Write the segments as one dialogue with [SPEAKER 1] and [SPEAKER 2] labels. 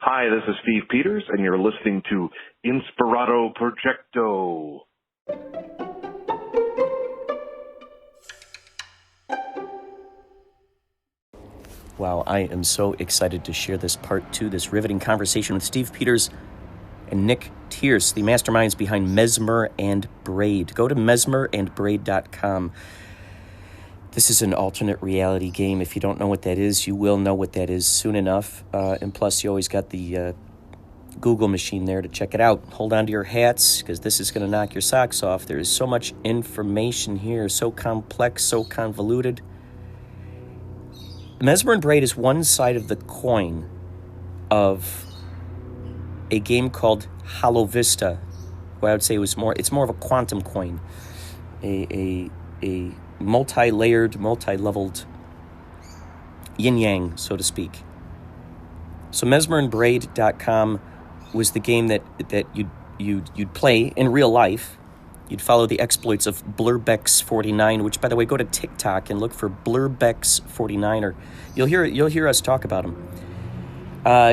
[SPEAKER 1] Hi, this is Steve Peters, and you're listening to Inspirado Projecto.
[SPEAKER 2] Wow, I am so excited to share this part 2, this riveting conversation with Steve Peters and Nick Tierce, the masterminds behind Mesmer and Braid. Go to mesmerandbraid.com. This is an alternate reality game. If you don't know what that is, you will know what that is soon enough. And plus, you always got the Google machine there to check it out. Hold on to your hats, because this is going to knock your socks off. There is so much information here, so complex, so convoluted. Mesmer and Braid is one side of the coin of a game called Hollow Vista. What I would say it's more of a quantum coin, a multi-layered, multi-leveled yin-yang, so to speak. So mesmerandbraid.com was the game that you'd play in real life. You'd follow the exploits of Blurbex49, which, by the way, go to TikTok and look for Blurbex49, or you'll hear us talk about him.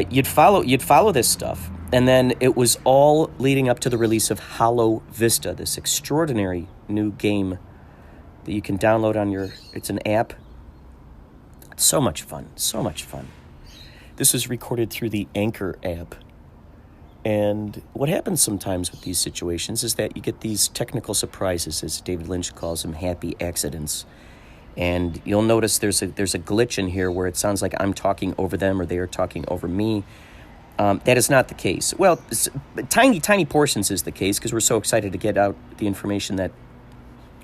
[SPEAKER 2] You'd follow this stuff, and then it was all leading up to the release of Hollow Vista, this extraordinary new game that you can download on it's an app. It's so much fun. This was recorded through the Anchor app. And what happens sometimes with these situations is that you get these technical surprises, as David Lynch calls them, happy accidents. And you'll notice there's a glitch in here where it sounds like I'm talking over them or they are talking over me. That is not the case. Well, tiny portions is the case, because we're so excited to get out the information that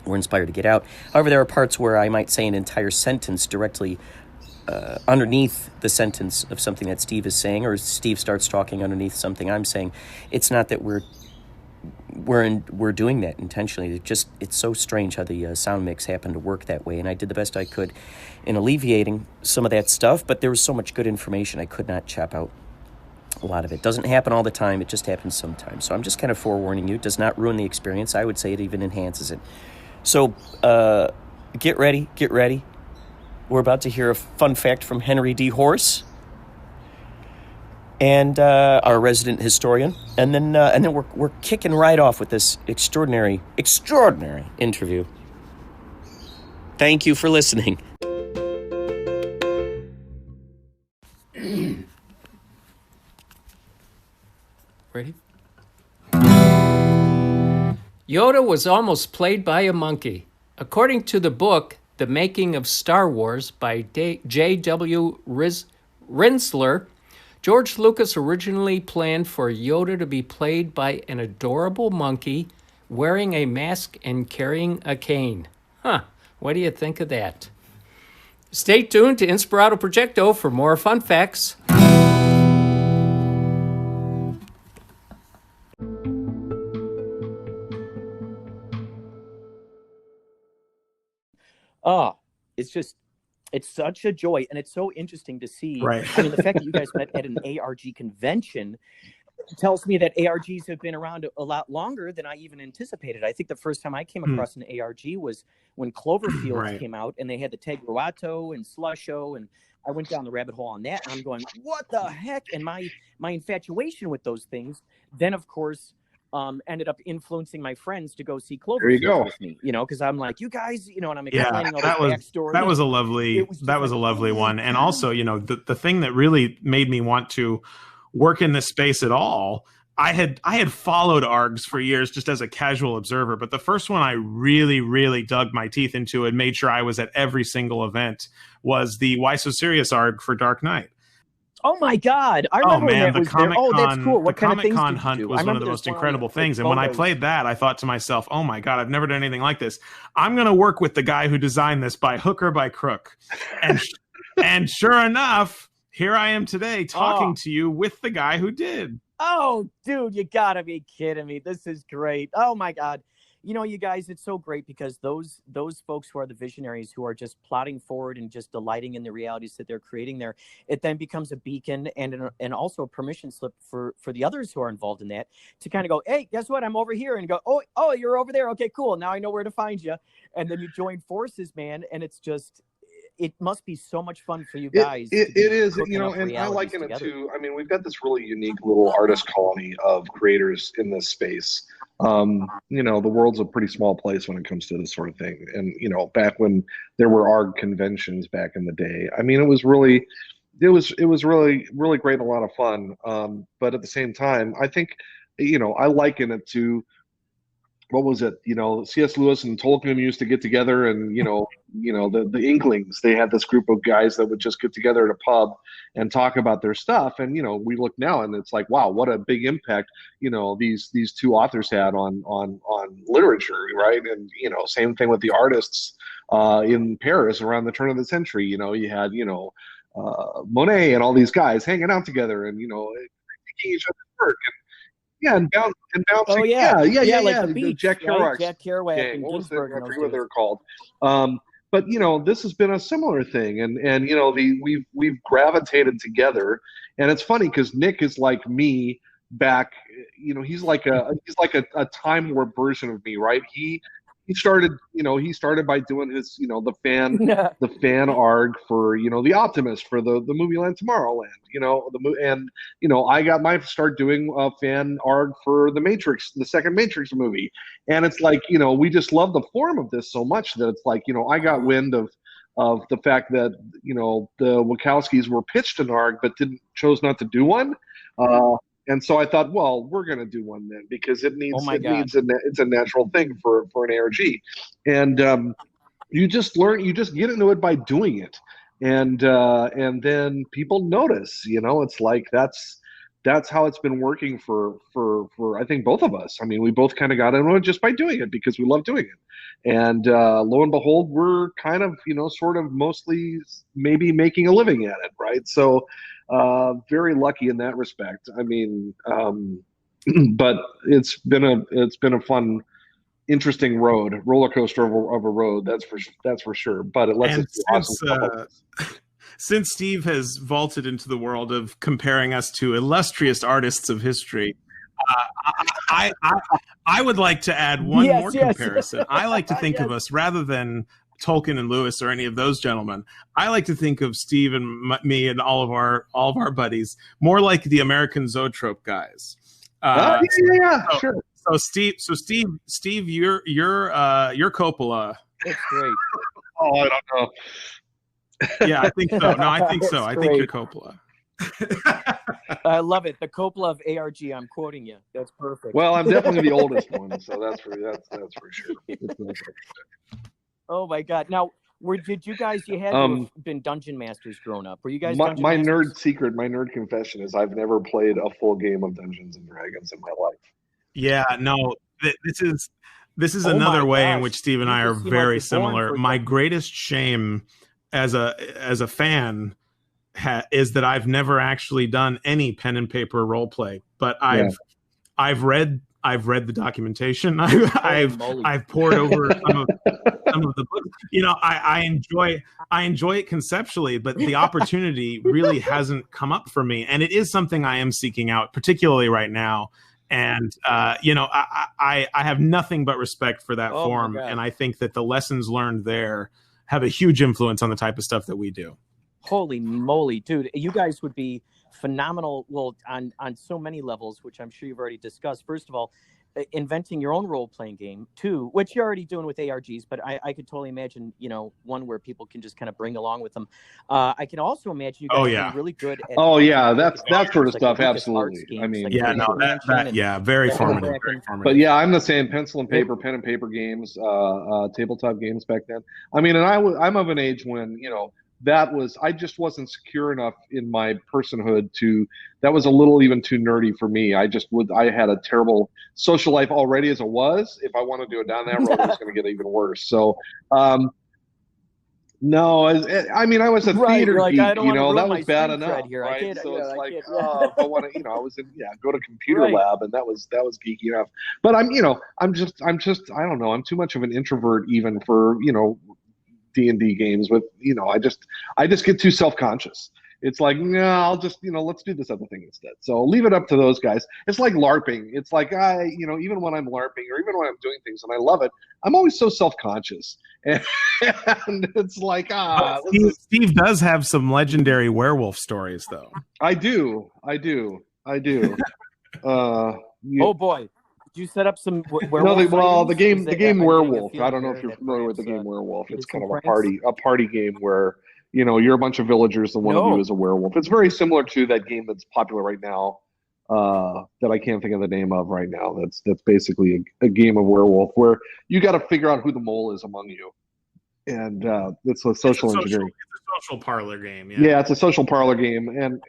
[SPEAKER 2] we're inspired to get out. However, there are parts where I might say an entire sentence directly underneath the sentence of something that Steve is saying, or Steve starts talking underneath something I'm saying. It's not that we're doing that intentionally. It's so strange how the sound mix happened to work that way, and I did the best I could in alleviating some of that stuff, but there was so much good information I could not chop out a lot of it. Doesn't happen all the time, it just happens sometimes. So I'm just kind of forewarning you. It does not ruin the experience. I would say it even enhances it. So get ready. We're about to hear a fun fact from Henry D. Horse, and our resident historian, and then we're kicking right off with this extraordinary interview. Thank you for listening.
[SPEAKER 3] Ready? Yoda was almost played by a monkey. According to the book The Making of Star Wars by J.W. Rinsler, George Lucas originally planned for Yoda to be played by an adorable monkey wearing a mask and carrying a cane. What do you think of that? Stay tuned to Inspirado Projecto for more fun facts.
[SPEAKER 2] It's such a joy, and it's so interesting to see.
[SPEAKER 4] Right.
[SPEAKER 2] I mean, the fact that you guys met at an ARG convention tells me that ARGs have been around a lot longer than I even anticipated. I think the first time I came across an ARG was when Cloverfield came out, and they had the Teguato and Slusho, and I went down the rabbit hole on that, and I'm going, what the heck? And my infatuation with those things then, of course, ended up influencing my friends to go see Cloverfield with me, because I'm like, you guys, and I'm explaining all the backstory.
[SPEAKER 4] That was a lovely one. And also, the thing that really made me want to work in this space at all, I had followed ARGs for years just as a casual observer, but the first one I really, really dug my teeth into and made sure I was at every single event was the Why So Serious ARG for Dark Knight.
[SPEAKER 2] Oh my God! I remember when that was there. Oh, that's cool. What kind of things
[SPEAKER 4] Comic Con hunt was one of the most incredible things. And when I played that, I thought to myself, "Oh my God, I've never done anything like this. I'm going to work with the guy who designed this by hook or by crook." And sure enough, here I am today talking to you with the guy who did.
[SPEAKER 2] Oh, dude, you gotta be kidding me! This is great. Oh my God. You guys, it's so great because those folks who are the visionaries, who are just plodding forward and just delighting in the realities that they're creating there, it then becomes a beacon and also a permission slip for the others who are involved in that to kind of go, hey, guess what? I'm over here, and go, oh, you're over there. Okay, cool. Now I know where to find you. And then you join forces, man. And it's just, it must be so much fun for you guys.
[SPEAKER 1] It is, and I liken it to. I mean, we've got this really unique little artist colony of creators in this space. The world's a pretty small place when it comes to this sort of thing. And back when there were ARG conventions back in the day, I mean, it was really really great and a lot of fun. But at the same time, I think, I liken it to, what was it? C.S. Lewis and Tolkien used to get together, and the Inklings. They had this group of guys that would just get together at a pub and talk about their stuff. And we look now, and it's like, wow, what a big impact these two authors had on literature, right? And same thing with the artists in Paris around the turn of the century. You had Monet and all these guys hanging out together and making each other's work. Yeah, and bouncing.
[SPEAKER 2] Oh yeah,
[SPEAKER 1] like
[SPEAKER 2] the Beach,
[SPEAKER 1] Jack Kerouac.
[SPEAKER 2] Right? Jack Kerouac
[SPEAKER 1] gang.
[SPEAKER 2] and
[SPEAKER 1] What was
[SPEAKER 2] Ginsberg.
[SPEAKER 1] I forget what they're called. But this has been a similar thing, and we've gravitated together, and it's funny because Nick is like me back. He's like a Time Warp version of me, right? He started by doing his the fan arg for the Optimist for the movie Land Tomorrowland, I got my start doing a fan arg for the Matrix, the second Matrix movie, and it's like we just love the form of this so much that it's like I got wind of the fact that the Wachowskis were pitched an arg but chose not to do one. And so I thought, well, we're going to do one then because it needs it's a natural thing for an ARG, and you just get into it by doing it, and then people notice. It's like that's how it's been working for I think both of us. I mean, we both kind of got into it just by doing it because we love doing it, and lo and behold, we're kind of sort of mostly maybe making a living at it, right? So. Very lucky in that respect. I mean, but it's been a fun, interesting roller coaster of a road. That's for sure. But it lets us do awesome stuff.
[SPEAKER 4] Since Steve has vaulted into the world of comparing us to illustrious artists of history, I would like to add one more comparison. I like to think of us rather than Tolkien and Lewis or any of those gentlemen. I like to think of Steve and me and all of our buddies more like the American Zoetrope guys.
[SPEAKER 1] Sure.
[SPEAKER 4] So Steve, you're Coppola.
[SPEAKER 2] It's great.
[SPEAKER 1] Oh, I don't know.
[SPEAKER 4] Yeah, I think so. No, I think so. I think you're Coppola.
[SPEAKER 2] I love it. The Coppola of ARG. I'm quoting you. That's perfect.
[SPEAKER 1] Well, I'm definitely the oldest one, so that's for sure.
[SPEAKER 2] Oh my God! Now, did you guys? You had to have been Dungeon Masters growing up. Were you guys?
[SPEAKER 1] My nerd secret, my nerd confession is I've never played a full game of Dungeons and Dragons in my life.
[SPEAKER 4] Yeah, no. This is another way in which Steve and I are very similar. My greatest shame as a fan is that I've never actually done any pen and paper role play, but I've read the documentation. I've poured over some of the books. I enjoy it conceptually, but the opportunity really hasn't come up for me, and it is something I am seeking out, particularly right now. And I have nothing but respect for that form, and I think that the lessons learned there have a huge influence on the type of stuff that we do.
[SPEAKER 2] Holy moly, dude! You guys would be phenomenal. Well, on so many levels, which I'm sure you've already discussed. First of all, inventing your own role-playing game, too, which you're already doing with ARGs, but I could totally imagine, one where people can just kind of bring along with them. I can also imagine you guys being really good at...
[SPEAKER 1] Oh, yeah, that sort of stuff, absolutely. I mean...
[SPEAKER 4] very formative.
[SPEAKER 1] But yeah, I'm the same, pencil and paper, pen and paper games, tabletop games back then. I mean, and I'm of an age when, I just wasn't secure enough in my personhood that was a little even too nerdy for me. I had a terrible social life already as it was. If I wanted to go down that road, it was going to get even worse. So, no, I mean, I was a theater geek, that was bad enough, right? So it's like, if I want to, I was go to computer lab, and that was geeky enough. But I'm just, I don't know, I'm too much of an introvert even for, D&D games with, I just get too self-conscious. It's like, no, I'll just, let's do this other thing instead. So leave it up to those guys. It's like LARPing. It's like, even when I'm LARPing or even when I'm doing things and I love it, I'm always so self-conscious. And it's like,
[SPEAKER 4] Steve does have some legendary werewolf stories, though.
[SPEAKER 1] I do.
[SPEAKER 5] Oh boy. Did you set up some
[SPEAKER 1] werewolf? The game Werewolf. I don't know if you're familiar with the game Werewolf. It's kind of a party game where you're a bunch of villagers and one of you is a werewolf. It's very similar to that game that's popular right now that I can't think of the name of right now. That's basically a game of werewolf where you got to figure out who the mole is among you, and it's a social engineering.
[SPEAKER 4] It's a social parlor game.
[SPEAKER 1] Yeah, it's a social parlor game, and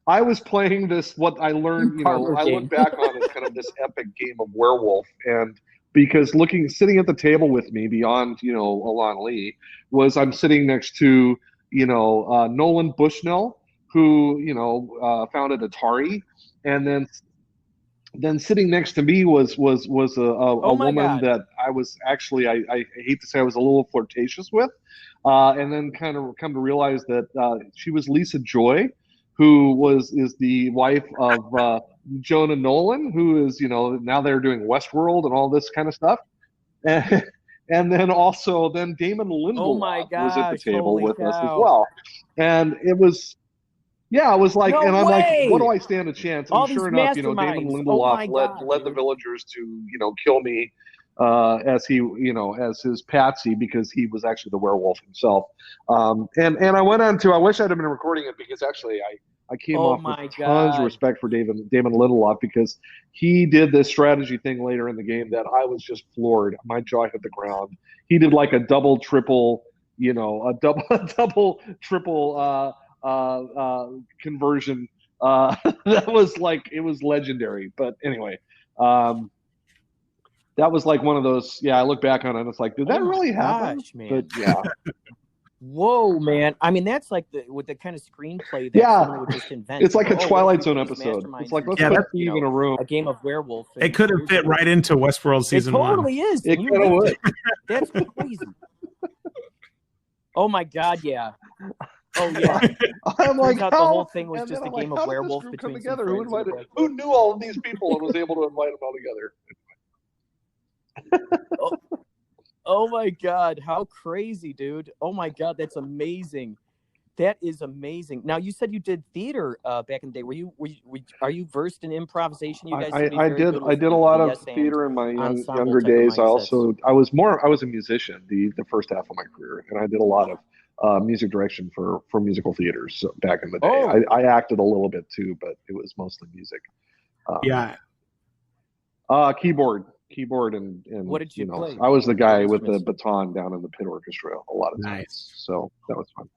[SPEAKER 1] I was playing this. What I learned, I look back on as kind of this epic game of werewolf, and because sitting at the table with me beyond, Alon Lee, was I'm sitting next to, Nolan Bushnell, who, founded Atari, and then sitting next to me was a woman
[SPEAKER 5] God.
[SPEAKER 1] that I was actually, I hate to say I was a little flirtatious with, and then kind of come to realize that she was Lisa Joy, who is the wife of Jonah Nolan, who is, now they're doing Westworld and all this kind of stuff. And then also Damon Lindelof was at the table with us as well. And it was like, and I'm like, what do I stand a chance? And sure enough, Damon Lindelof led the villagers to, kill me as he, as his patsy, because he was actually the werewolf himself. And I went on to, I wish I'd have been recording it, because actually I came off with tons of respect for Damon Lindelof, because he did this strategy thing later in the game that I was just floored. My jaw hit the ground. He did like a double, triple, triple conversion. That was like, it was legendary. But anyway, that was like one of those. Yeah, I look back on it and it's like, did that really happen?
[SPEAKER 5] Man.
[SPEAKER 1] But yeah.
[SPEAKER 5] Whoa, man! I mean, that's like with the kind of screenplay that someone would just invent.
[SPEAKER 1] It's like a Twilight Zone episode. It's like, let's put Steve in a room.
[SPEAKER 5] A game of werewolf.
[SPEAKER 4] It could have fit right into Westworld season 1.
[SPEAKER 5] It totally is.
[SPEAKER 1] It kind of would.
[SPEAKER 5] That's crazy. Oh my God! Yeah. Oh yeah.
[SPEAKER 1] I'm like,
[SPEAKER 5] the whole thing was just a game of werewolf between together.
[SPEAKER 1] Who knew all of these people and was able to invite them all together?
[SPEAKER 5] Oh my God, how crazy, dude. Oh my God, that's amazing. That is amazing. Now, you said you did theater back in the day. Are you versed in improvisation? You guys
[SPEAKER 1] I did a lot of theater in my younger days. I was a musician the first half of my career, and I did a lot of music direction for musical theaters back in the day. I acted a little bit too, but it was mostly music. Keyboard and
[SPEAKER 5] what did you play?
[SPEAKER 1] I was the guy with the baton down in the pit orchestra a lot of times. So that was fun.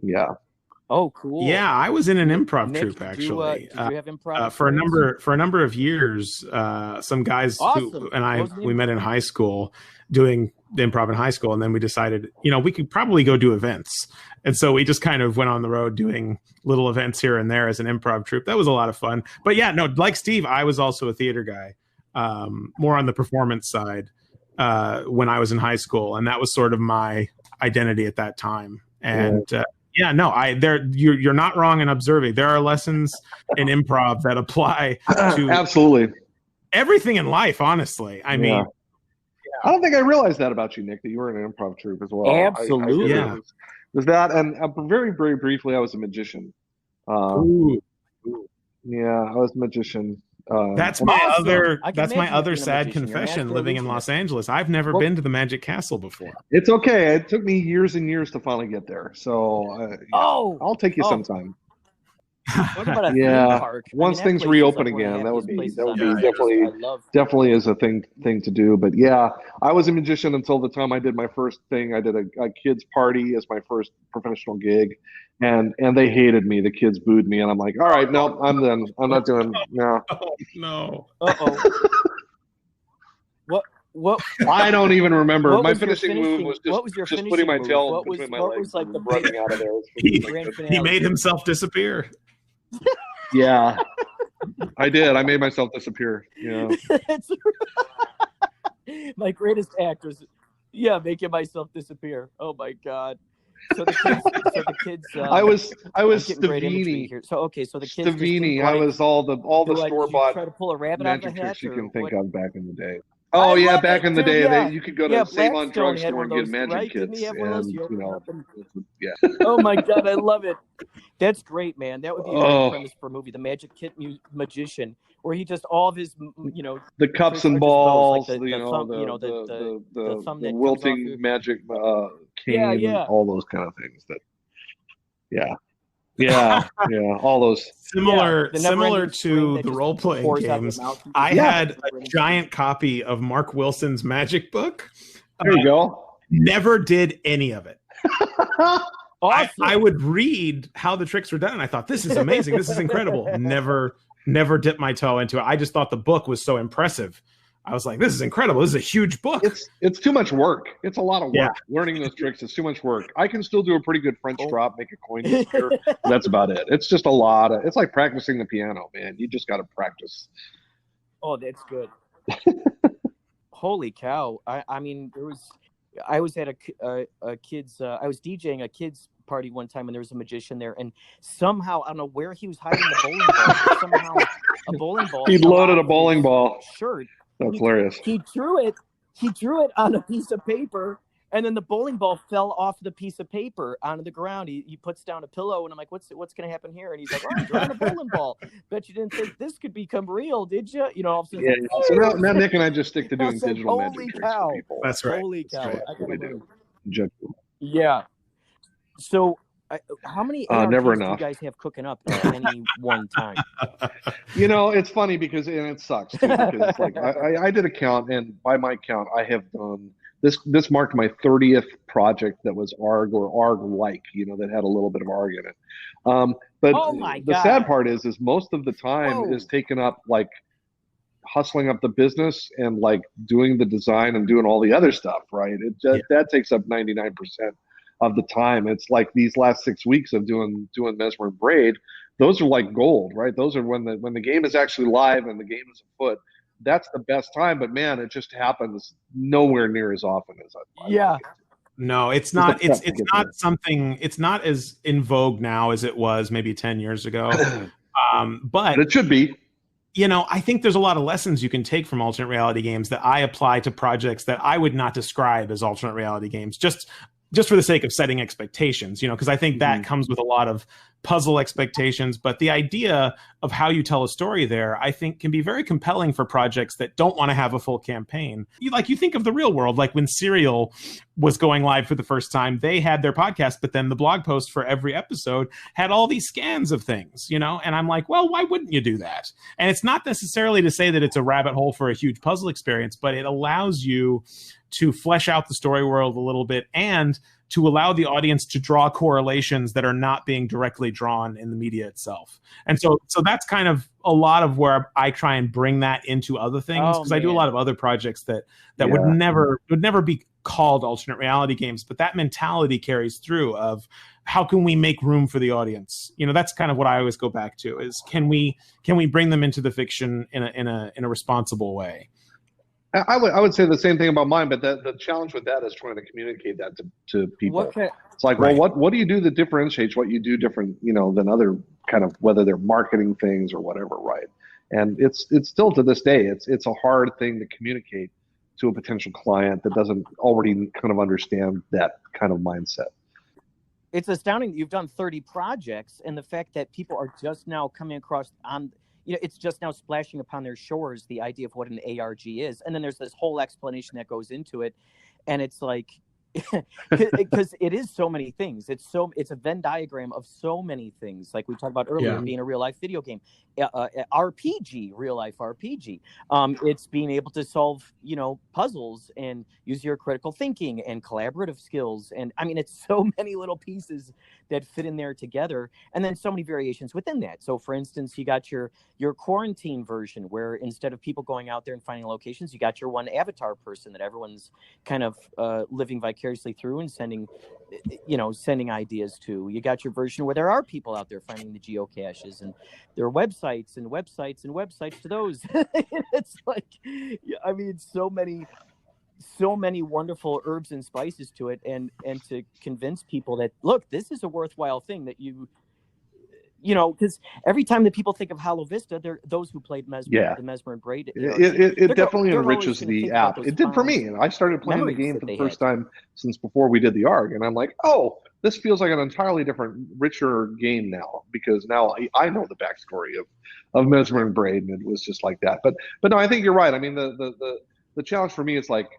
[SPEAKER 1] Yeah.
[SPEAKER 5] Oh, cool.
[SPEAKER 4] Yeah, I was in an improv troupe actually.
[SPEAKER 5] Did you have improv
[SPEAKER 4] for a number of years? Some guys who and I we met in high school doing the improv in high school, and then we decided, we could probably go do events, and so we just kind of went on the road doing little events here and there as an improv troupe. That was a lot of fun. But yeah, no, like Steve, I was also a theater guy. More on the performance side when I was in high school, and that was sort of my identity at that time. And you're not wrong in observing. There are lessons in improv that apply to
[SPEAKER 1] absolutely
[SPEAKER 4] everything in life. Honestly, I mean,
[SPEAKER 1] I don't think I realized that about you, Nick, that you were in an improv troupe as well.
[SPEAKER 5] Absolutely,
[SPEAKER 1] was that, and very, very briefly, I was a magician. Yeah, I was a magician.
[SPEAKER 4] That's my other sad confession. Living in Los Angeles, I've never been to the Magic Castle before.
[SPEAKER 1] It's okay. It took me years and years to finally get there. So I'll take you sometime.
[SPEAKER 5] What about a theme park?
[SPEAKER 1] Once things reopen again, that would be definitely is a thing to do. But yeah, I was a magician until the time I did my first thing. I did a kids party as my first professional gig, and they hated me. The kids booed me, and I'm like, all right, no, I'm done. I'm not doing no.
[SPEAKER 4] Oh, no.
[SPEAKER 5] What?
[SPEAKER 1] I don't even remember. My finishing move was just putting my tail between my legs and running out of there.
[SPEAKER 4] He made himself disappear.
[SPEAKER 1] Yeah, I did. I made myself disappear. Yeah.
[SPEAKER 5] My greatest act was, making myself disappear. Oh my God. So the kids.
[SPEAKER 1] I was
[SPEAKER 5] getting great imagery
[SPEAKER 1] Stavini.
[SPEAKER 5] here. So okay, so the kids just
[SPEAKER 1] Stavini.
[SPEAKER 5] didn't
[SPEAKER 1] I
[SPEAKER 5] like.
[SPEAKER 1] was all the
[SPEAKER 5] Did
[SPEAKER 1] store
[SPEAKER 5] you
[SPEAKER 1] bought
[SPEAKER 5] try to pull a rabbit out of
[SPEAKER 1] magic
[SPEAKER 5] the hat,
[SPEAKER 1] tricks you
[SPEAKER 5] or
[SPEAKER 1] can think
[SPEAKER 5] what?
[SPEAKER 1] of back in the day.
[SPEAKER 5] I
[SPEAKER 1] Oh yeah,
[SPEAKER 5] love
[SPEAKER 1] back
[SPEAKER 5] it,
[SPEAKER 1] in the
[SPEAKER 5] dude.
[SPEAKER 1] day,
[SPEAKER 5] Yeah,
[SPEAKER 1] you could go
[SPEAKER 5] yeah.
[SPEAKER 1] to Save On
[SPEAKER 5] Blackstone had
[SPEAKER 1] Drugstore
[SPEAKER 5] one
[SPEAKER 1] and
[SPEAKER 5] of
[SPEAKER 1] get
[SPEAKER 5] those,
[SPEAKER 1] magic
[SPEAKER 5] right? Didn't he
[SPEAKER 1] kits,
[SPEAKER 5] have one of those?
[SPEAKER 1] and
[SPEAKER 5] You open it up and.
[SPEAKER 1] yeah.
[SPEAKER 5] Oh my god, I love it. That's great, man. That would be a great premise for a movie, The Magic Kit Magician, where he just all of his,
[SPEAKER 1] the cups
[SPEAKER 5] tricks
[SPEAKER 1] and
[SPEAKER 5] are just those,
[SPEAKER 1] balls,
[SPEAKER 5] like the thumb, the thumb that comes off
[SPEAKER 1] wilting
[SPEAKER 5] your...
[SPEAKER 1] magic
[SPEAKER 5] Yeah,
[SPEAKER 1] cane,
[SPEAKER 5] yeah.
[SPEAKER 1] all those kind of things. Yeah, all those.
[SPEAKER 4] Similar
[SPEAKER 5] the never-ending
[SPEAKER 4] to
[SPEAKER 5] string that
[SPEAKER 4] the
[SPEAKER 5] just
[SPEAKER 4] role playing
[SPEAKER 5] pours out
[SPEAKER 4] games,
[SPEAKER 5] your mouth.
[SPEAKER 4] I had a giant copy of Mark Wilson's Magic Book.
[SPEAKER 1] There you go.
[SPEAKER 4] Never did any of it.
[SPEAKER 5] Awesome.
[SPEAKER 4] I would read how the tricks were done, and I thought, this is amazing. This is incredible. Never dipped my toe into it. I just thought the book was so impressive. I was like, this is incredible. This is a huge book.
[SPEAKER 1] It's too much work. It's a lot of work. Yeah. Learning those tricks is too much work. I can still do a pretty good French drop, make a coin disappear. That's about it. It's just a lot of. It's like practicing the piano, man. You just got to practice.
[SPEAKER 5] Oh, that's good. Holy cow! I mean, I was at a kids. I was DJing a kids party one time, and there was a magician there, and somehow I don't know where he was hiding the bowling ball. But somehow a bowling ball.
[SPEAKER 1] He loaded a bowling ball.
[SPEAKER 5] Shirt.
[SPEAKER 1] That's hilarious.
[SPEAKER 5] He drew it on a piece of paper, and then the bowling ball fell off the piece of paper onto the ground. He puts down a pillow, and I'm like, what's going to happen here? And he's like, oh, I'm drawing a bowling ball. Bet you didn't think this could become real, did you? You know, all of a sudden,
[SPEAKER 1] so now Nick and I just stick to doing digital magic tricks for people.
[SPEAKER 4] That's right.
[SPEAKER 5] Holy cow!
[SPEAKER 1] That's what we do.
[SPEAKER 5] Yeah. So, how many
[SPEAKER 1] never
[SPEAKER 5] ARPs do you
[SPEAKER 1] enough.
[SPEAKER 5] guys have cooking up at any one time?
[SPEAKER 1] It's funny because it sucks too, because it's like I did a count, and by my count, I have done this marked my 30th project that was ARG or ARG-like, that had a little bit of ARG in it. But the sad part is most of the time is taken up like hustling up the business and like doing the design and doing all the other stuff, right? That takes up 99% of the time. It's like these last 6 weeks of doing Mesmer and Braid, those are like gold, right? Those are when the game is actually live and the game is afoot. That's the best time, but man, it just happens nowhere near as often as I'd like.
[SPEAKER 4] No, it's not. It's not something. It's not as in vogue now as it was maybe 10 years ago. But
[SPEAKER 1] it should be.
[SPEAKER 4] I think there's a lot of lessons you can take from alternate reality games that I apply to projects that I would not describe as alternate reality games. Just for the sake of setting expectations, because I think that comes with a lot of puzzle expectations. But the idea of how you tell a story there, I think, can be very compelling for projects that don't want to have a full campaign. You think of the real world, like when Serial was going live for the first time, they had their podcast, but then the blog post for every episode had all these scans of things, and I'm like, well, why wouldn't you do that? And it's not necessarily to say that it's a rabbit hole for a huge puzzle experience, but it allows you to flesh out the story world a little bit and to allow the audience to draw correlations that are not being directly drawn in the media itself. And so that's kind of a lot of where I try and bring that into other things, because I do a lot of other projects that would never be called alternate reality games, but that mentality carries through of how can we make room for the audience? That's kind of what I always go back to is can we bring them into the fiction in a responsible way?
[SPEAKER 1] I would say the same thing about mine, but the challenge with that is trying to communicate that to people. It's like, well, what do you do that differentiates what you do different, than other kind of, whether they're marketing things or whatever, right? And it's still to this day, it's a hard thing to communicate to a potential client that doesn't already kind of understand that kind of mindset.
[SPEAKER 5] It's astounding that you've done 30 projects, and the fact that people are just now coming across on. It's just now splashing upon their shores the idea of what an ARG is, and then there's this whole explanation that goes into it, and it's like, because it is so many things. It's a Venn diagram of so many things, like we talked about earlier, being a real life video game, RPG, real life RPG. It's being able to solve puzzles and use your critical thinking and collaborative skills, and I mean it's so many little pieces that fit in there together, and then so many variations within that. So for instance, you got your quarantine version, where instead of people going out there and finding locations, you got your one avatar person that everyone's kind of living vicariously through and sending ideas to. You got your version where there are people out there finding the geocaches, and there are websites and websites and websites to those. It's like, I mean, so many so many wonderful herbs and spices to it, and to convince people that, look, this is a worthwhile thing that because every time that people think of Hollow Vista, they're those who played
[SPEAKER 1] Yeah.
[SPEAKER 5] the Mesmer and Braid.
[SPEAKER 1] It definitely
[SPEAKER 5] they're always
[SPEAKER 1] enriches
[SPEAKER 5] gonna
[SPEAKER 1] the
[SPEAKER 5] think about
[SPEAKER 1] app.
[SPEAKER 5] those
[SPEAKER 1] It did for me.
[SPEAKER 5] fond
[SPEAKER 1] And I started playing the
[SPEAKER 5] memories
[SPEAKER 1] game
[SPEAKER 5] that
[SPEAKER 1] for the
[SPEAKER 5] they
[SPEAKER 1] first
[SPEAKER 5] had.
[SPEAKER 1] time since before we did the ARG. And I'm like, oh, this feels like an entirely different, richer game now, because now I know the backstory of Mesmer and Braid, and it was just like that. But no, I think you're right. I mean, the challenge for me is like,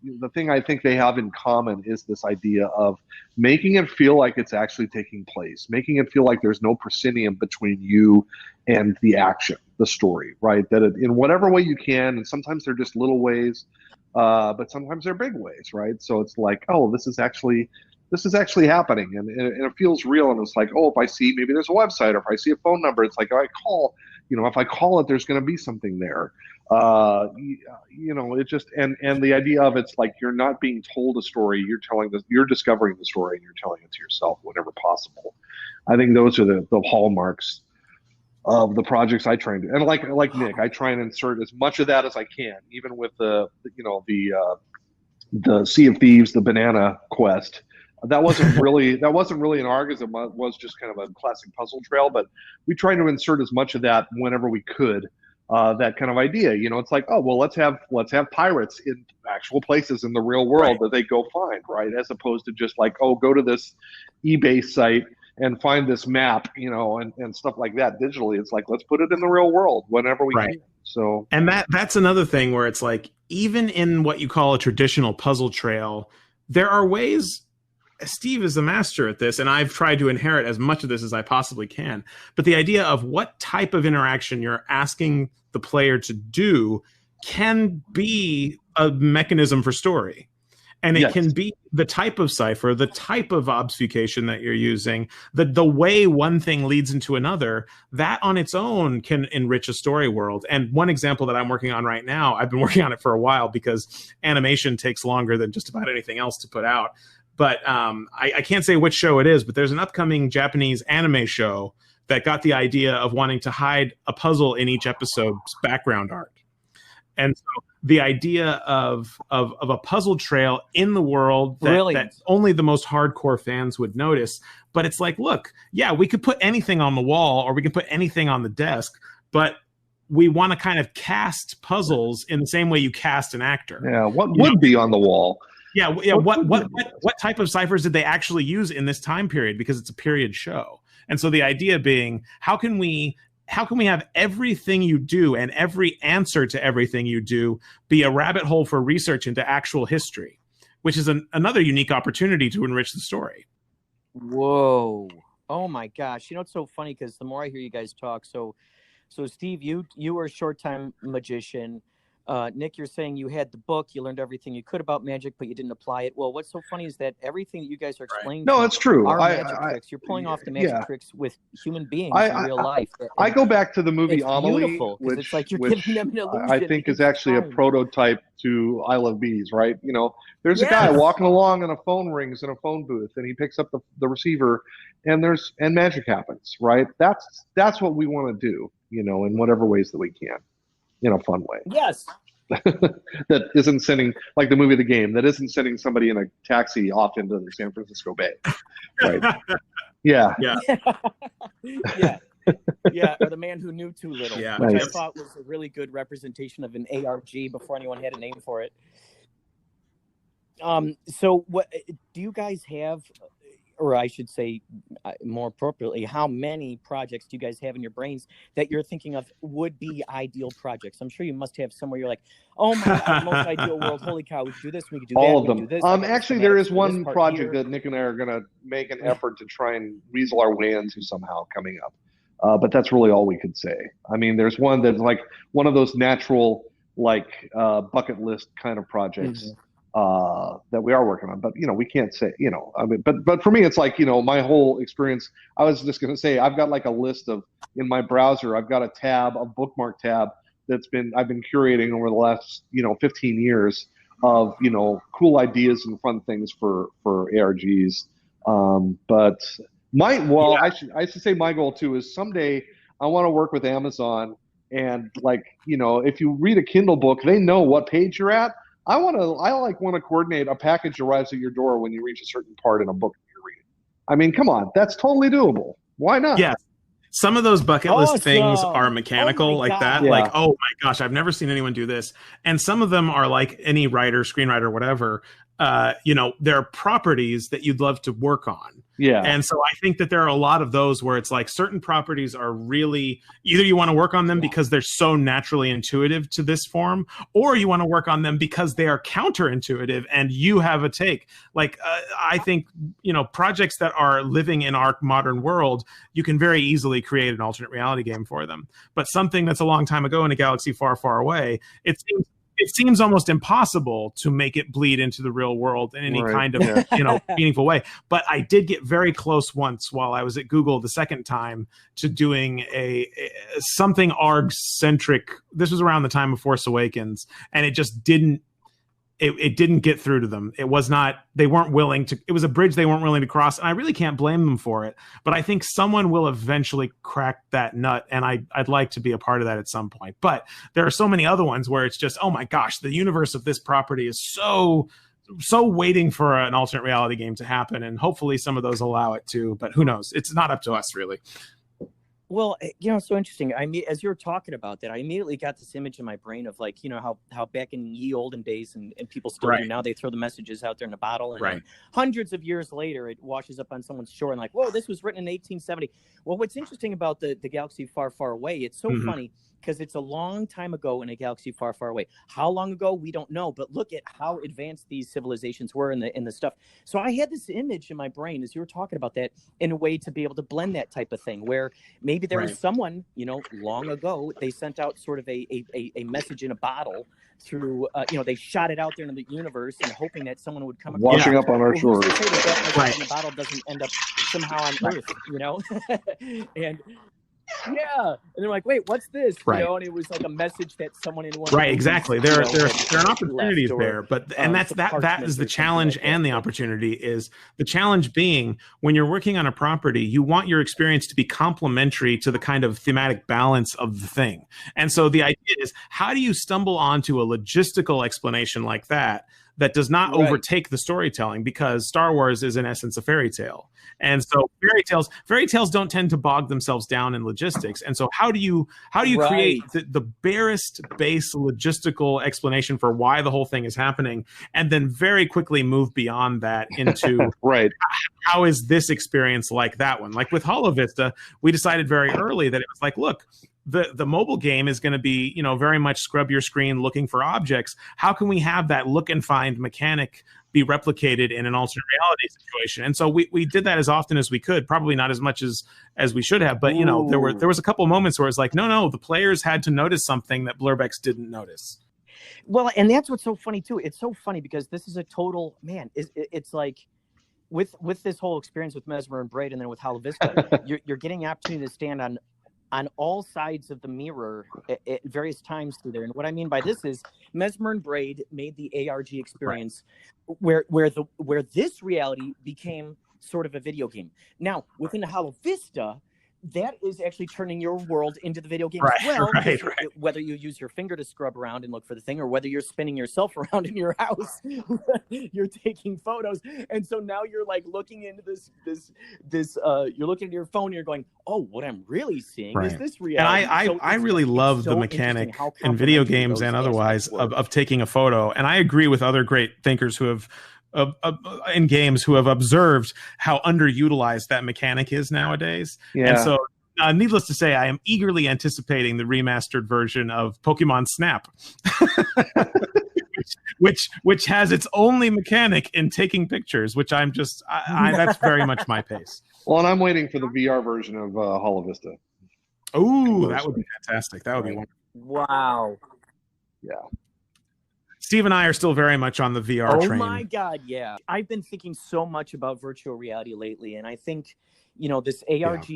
[SPEAKER 1] the thing I think they have in common is this idea of making it feel like it's actually taking place, making it feel like there's no proscenium between you and the action, the story, right? That in whatever way you can, and sometimes they're just little ways, but sometimes they're big ways, right? So it's like, oh, this is actually happening, and it feels real, and it's like, oh, if I see, maybe there's a website, or if I see a phone number, it's like, oh, I call, if I call it, there's going to be something there. It just, and the idea of it's like you're not being told a story, you're discovering the story, and you're telling it to yourself whenever possible. I think those are the hallmarks of the projects I try and do. And like Nick, I try and insert as much of that as I can, even with the Sea of Thieves, the banana quest. That wasn't really an ARG as it was just kind of a classic puzzle trail, but we tried to insert as much of that whenever we could. That kind of idea, it's like, oh, well, let's have pirates in actual places in the real world that they go find, right? As opposed to just like, oh, go to this eBay site and find this map, and stuff like that digitally. It's like, let's put it in the real world whenever we can. So,
[SPEAKER 4] and that's another thing where it's like, even in what you call a traditional puzzle trail, there are ways. Steve is the master at this, and I've tried to inherit as much of this as I possibly can. But the idea of what type of interaction you're asking the player to do can be a mechanism for story. And it can be the type of cipher, the type of obfuscation that you're using, the way one thing leads into another, that on its own can enrich a story world. And one example that I'm working on right now, I've been working on it for a while because animation takes longer than just about anything else to put out. But I can't say which show it is, but there's an upcoming Japanese anime show that got the idea of wanting to hide a puzzle in each episode's background art. And so the idea of a puzzle trail in the world that only the most hardcore fans would notice. But it's like, look, yeah, we could put anything on the wall or we can put anything on the desk, but we want to kind of cast puzzles in the same way you cast an actor.
[SPEAKER 1] Yeah, what would be on the wall?
[SPEAKER 4] Yeah. What type of ciphers did they actually use in this time period? Because it's a period show. And so the idea being, how can we have everything you do and every answer to everything you do be a rabbit hole for research into actual history, which is another unique opportunity to enrich the story.
[SPEAKER 5] Whoa. Oh my gosh. It's so funny because the more I hear you guys talk, so Steve, you were a short-time magician. Nick, you're saying you had the book, you learned everything you could about magic, but you didn't apply it. Well, what's so funny is that everything that you guys are explaining
[SPEAKER 1] no, it's true.
[SPEAKER 5] are magic tricks. You're pulling off the magic tricks with human beings in real life.
[SPEAKER 1] I go back to the movie Amelie,
[SPEAKER 5] which it's like you're giving them an illusion.
[SPEAKER 1] I think is actually a prototype to I Love Bees, right? There's a guy walking along and a phone rings in a phone booth, and he picks up the receiver, and magic happens, right? That's what we want to do, in whatever ways that we can. In a fun way.
[SPEAKER 5] Yes.
[SPEAKER 1] That isn't sending, like the movie The Game, that isn't sending somebody in a taxi off into the San Francisco Bay. Right. Yeah.
[SPEAKER 5] Yeah. Yeah. Or The Man Who Knew Too Little, which I thought was a really good representation of an ARG before anyone had a name for it. So what do you guys have, or I should say more appropriately, how many projects do you guys have in your brains that you're thinking of would be ideal projects? I'm sure you must have somewhere you're like, oh my God, most ideal world, holy cow, we could do this, we could do
[SPEAKER 1] all
[SPEAKER 5] that,
[SPEAKER 1] of them. Actually, there is one project that Nick and I are going to make an effort to try and weasel our way into somehow coming up. But that's really all we could say. I mean, there's one that's like one of those natural, bucket list kind of projects. Mm-hmm. That we are working on, but we can't say, but for me, it's like, my whole experience, I was just going to say, I've got like a list of, in my browser, I've got a bookmark tab I've been curating over the last, 15 years of, cool ideas and fun things for ARGs. But I should say my goal too is someday I want to work with Amazon and if you read a Kindle book, they know what page you're at. I want to coordinate a package arrives at your door when you reach a certain part in a book that you're reading. I mean, come on, that's totally doable. Why not?
[SPEAKER 4] Yes. Some of those bucket list
[SPEAKER 5] Awesome.
[SPEAKER 4] things are
[SPEAKER 5] Oh
[SPEAKER 4] mechanical
[SPEAKER 5] my
[SPEAKER 4] like
[SPEAKER 5] God.
[SPEAKER 4] that.
[SPEAKER 1] Yeah.
[SPEAKER 4] Like, oh my gosh, I've never seen anyone do this. And some of them are like any writer, screenwriter, whatever. There are properties that you'd love to work on.
[SPEAKER 1] Yeah.
[SPEAKER 4] And so I think that there are a lot of those where it's like certain properties are really either you want to work on them because they're so naturally intuitive to this form, or you want to work on them because they are counterintuitive and you have a take. Like, I think, projects that are living in our modern world, you can very easily create an alternate reality game for them. But something that's a long time ago in a galaxy far, far away, it seems almost impossible to make it bleed into the real world in any kind of meaningful way. But I did get very close once while I was at Google the second time to doing something ARG centric. This was around the time of Force Awakens, and it just didn't. It didn't get through to them. It was not. They weren't willing to. It was a bridge they weren't willing to cross, and I really can't blame them for it. But I think someone will eventually crack that nut, and I'd like to be a part of that at some point. But there are so many other ones where it's just, oh my gosh, the universe of this property is so waiting for an alternate reality game to happen, and hopefully some of those allow it to. But who knows? It's not up to us, really.
[SPEAKER 5] Well, so interesting. As you were talking about that, I immediately got this image in my brain of like, how back in ye olden days and people still do now, they throw the messages out there in a bottle, and then hundreds of years later, it washes up on someone's shore and like, whoa, this was written in 1870. Well, what's interesting about the galaxy far, far away, it's so funny because it's a long time ago in a galaxy far, far away. How long ago, we don't know, but look at how advanced these civilizations were in the stuff. So I had this image in my brain as you were talking about that in a way to be able to blend that type of thing where maybe there was someone, long ago, they sent out sort of a message in a bottle through, they shot it out there in the universe and hoping that someone would come across.
[SPEAKER 1] Washing up on our shores.
[SPEAKER 5] Who's to say that message in the bottle doesn't end up somehow on Earth, and yeah, and they're like, wait, what's this? And it was like a message that someone in one.
[SPEAKER 4] Exactly. There are opportunities there, but that is the challenge, and the opportunity is the challenge being when you're working on a property, you want your experience to be complementary to the kind of thematic balance of the thing. And so the idea is, how do you stumble onto a logistical explanation like that does not overtake the storytelling, because Star Wars is in essence a fairy tale. And so fairy tales don't tend to bog themselves down in logistics. And so how do you create the barest base logistical explanation for why the whole thing is happening, and then very quickly move beyond that into how is this experience like that one? Like with Hollow Vista, we decided very early that it was like, look, the mobile game is going to be, very much scrub your screen looking for objects. How can we have that look and find mechanic be replicated in an alternate reality situation? And so we did that as often as we could, probably not as much as we should have. But, there was a couple of moments where it's like, no, the players had to notice something that Blurbex didn't notice.
[SPEAKER 5] Well, and that's what's so funny, too. It's so funny because this is a total, man, it's like, with this whole experience with Mesmer and Braid and then with Hollow Vista, you're getting an opportunity to stand on all sides of the mirror at various times through there. And what I mean by this is Mesmer and Braid made the ARG experience where this reality became sort of a video game. Now, within the Hollow Vista, that is actually turning your world into the video game as well. Whether you use your finger to scrub around and look for the thing, or whether you're spinning yourself around in your house, you're taking photos. And so now you're like looking into this you're looking at your phone and you're going, oh, what I'm really seeing is this reality.
[SPEAKER 4] And I really love the mechanic in video games and otherwise of taking a photo. And I agree with other great thinkers who have in games who have observed how underutilized that mechanic is nowadays. And so needless to say, I am eagerly anticipating the remastered version of Pokemon Snap, which has its only mechanic in taking pictures, which that's very much my pace.
[SPEAKER 1] Well, and I'm waiting for the VR version of Hollow Vista.
[SPEAKER 4] Oh, that would be fantastic. That would be wonderful.
[SPEAKER 5] Wow. Yeah.
[SPEAKER 4] Steve and I are still very much on the VR train.
[SPEAKER 5] Oh my God, yeah. I've been thinking so much about virtual reality lately, and I think, this ARG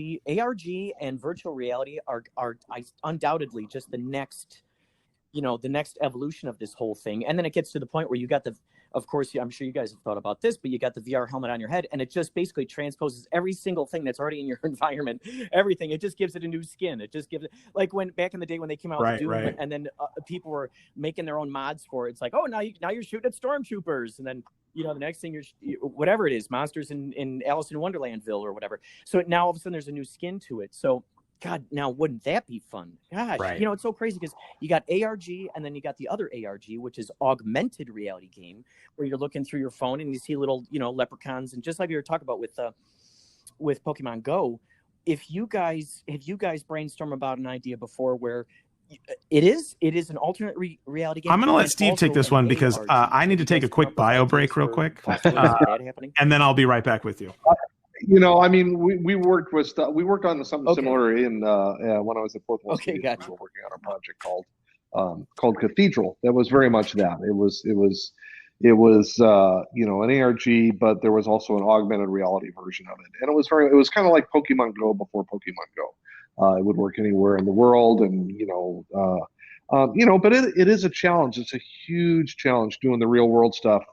[SPEAKER 5] and virtual reality are undoubtedly just the next evolution of this whole thing. And then it gets to the point where you got of course, I'm sure you guys have thought about this, but you got the VR helmet on your head, and it just basically transposes every single thing that's already in your environment, everything. It just gives it a new skin. It just gives it, like when back in the day when they came out with Doom, and then people were making their own mods for it. It's like, oh, now you're shooting at stormtroopers, and then the next thing you're whatever it is, monsters in Alice in Wonderlandville or whatever. So now all of a sudden there's a new skin to it. So God, now wouldn't that be fun? Gosh, it's so crazy because you got ARG and then you got the other ARG, which is augmented reality game, where you're looking through your phone and you see little, leprechauns, and just like we were talking about with Pokemon Go. If you guys brainstorm about an idea before where it is an alternate reality game.
[SPEAKER 4] I'm going to let Steve take this one because I need to take a quick bio break real quick, and then I'll be right back with you.
[SPEAKER 1] I mean, we worked on something similar in when I was at Fourth Wall.
[SPEAKER 5] Okay, gotcha.
[SPEAKER 1] We were working on a project called Cathedral. That was very much that. It was an ARG, but there was also an augmented reality version of it, and it was kind of like Pokemon Go before Pokemon Go. It would work anywhere in the world, and but it is a challenge. It's a huge challenge doing the real world stuff.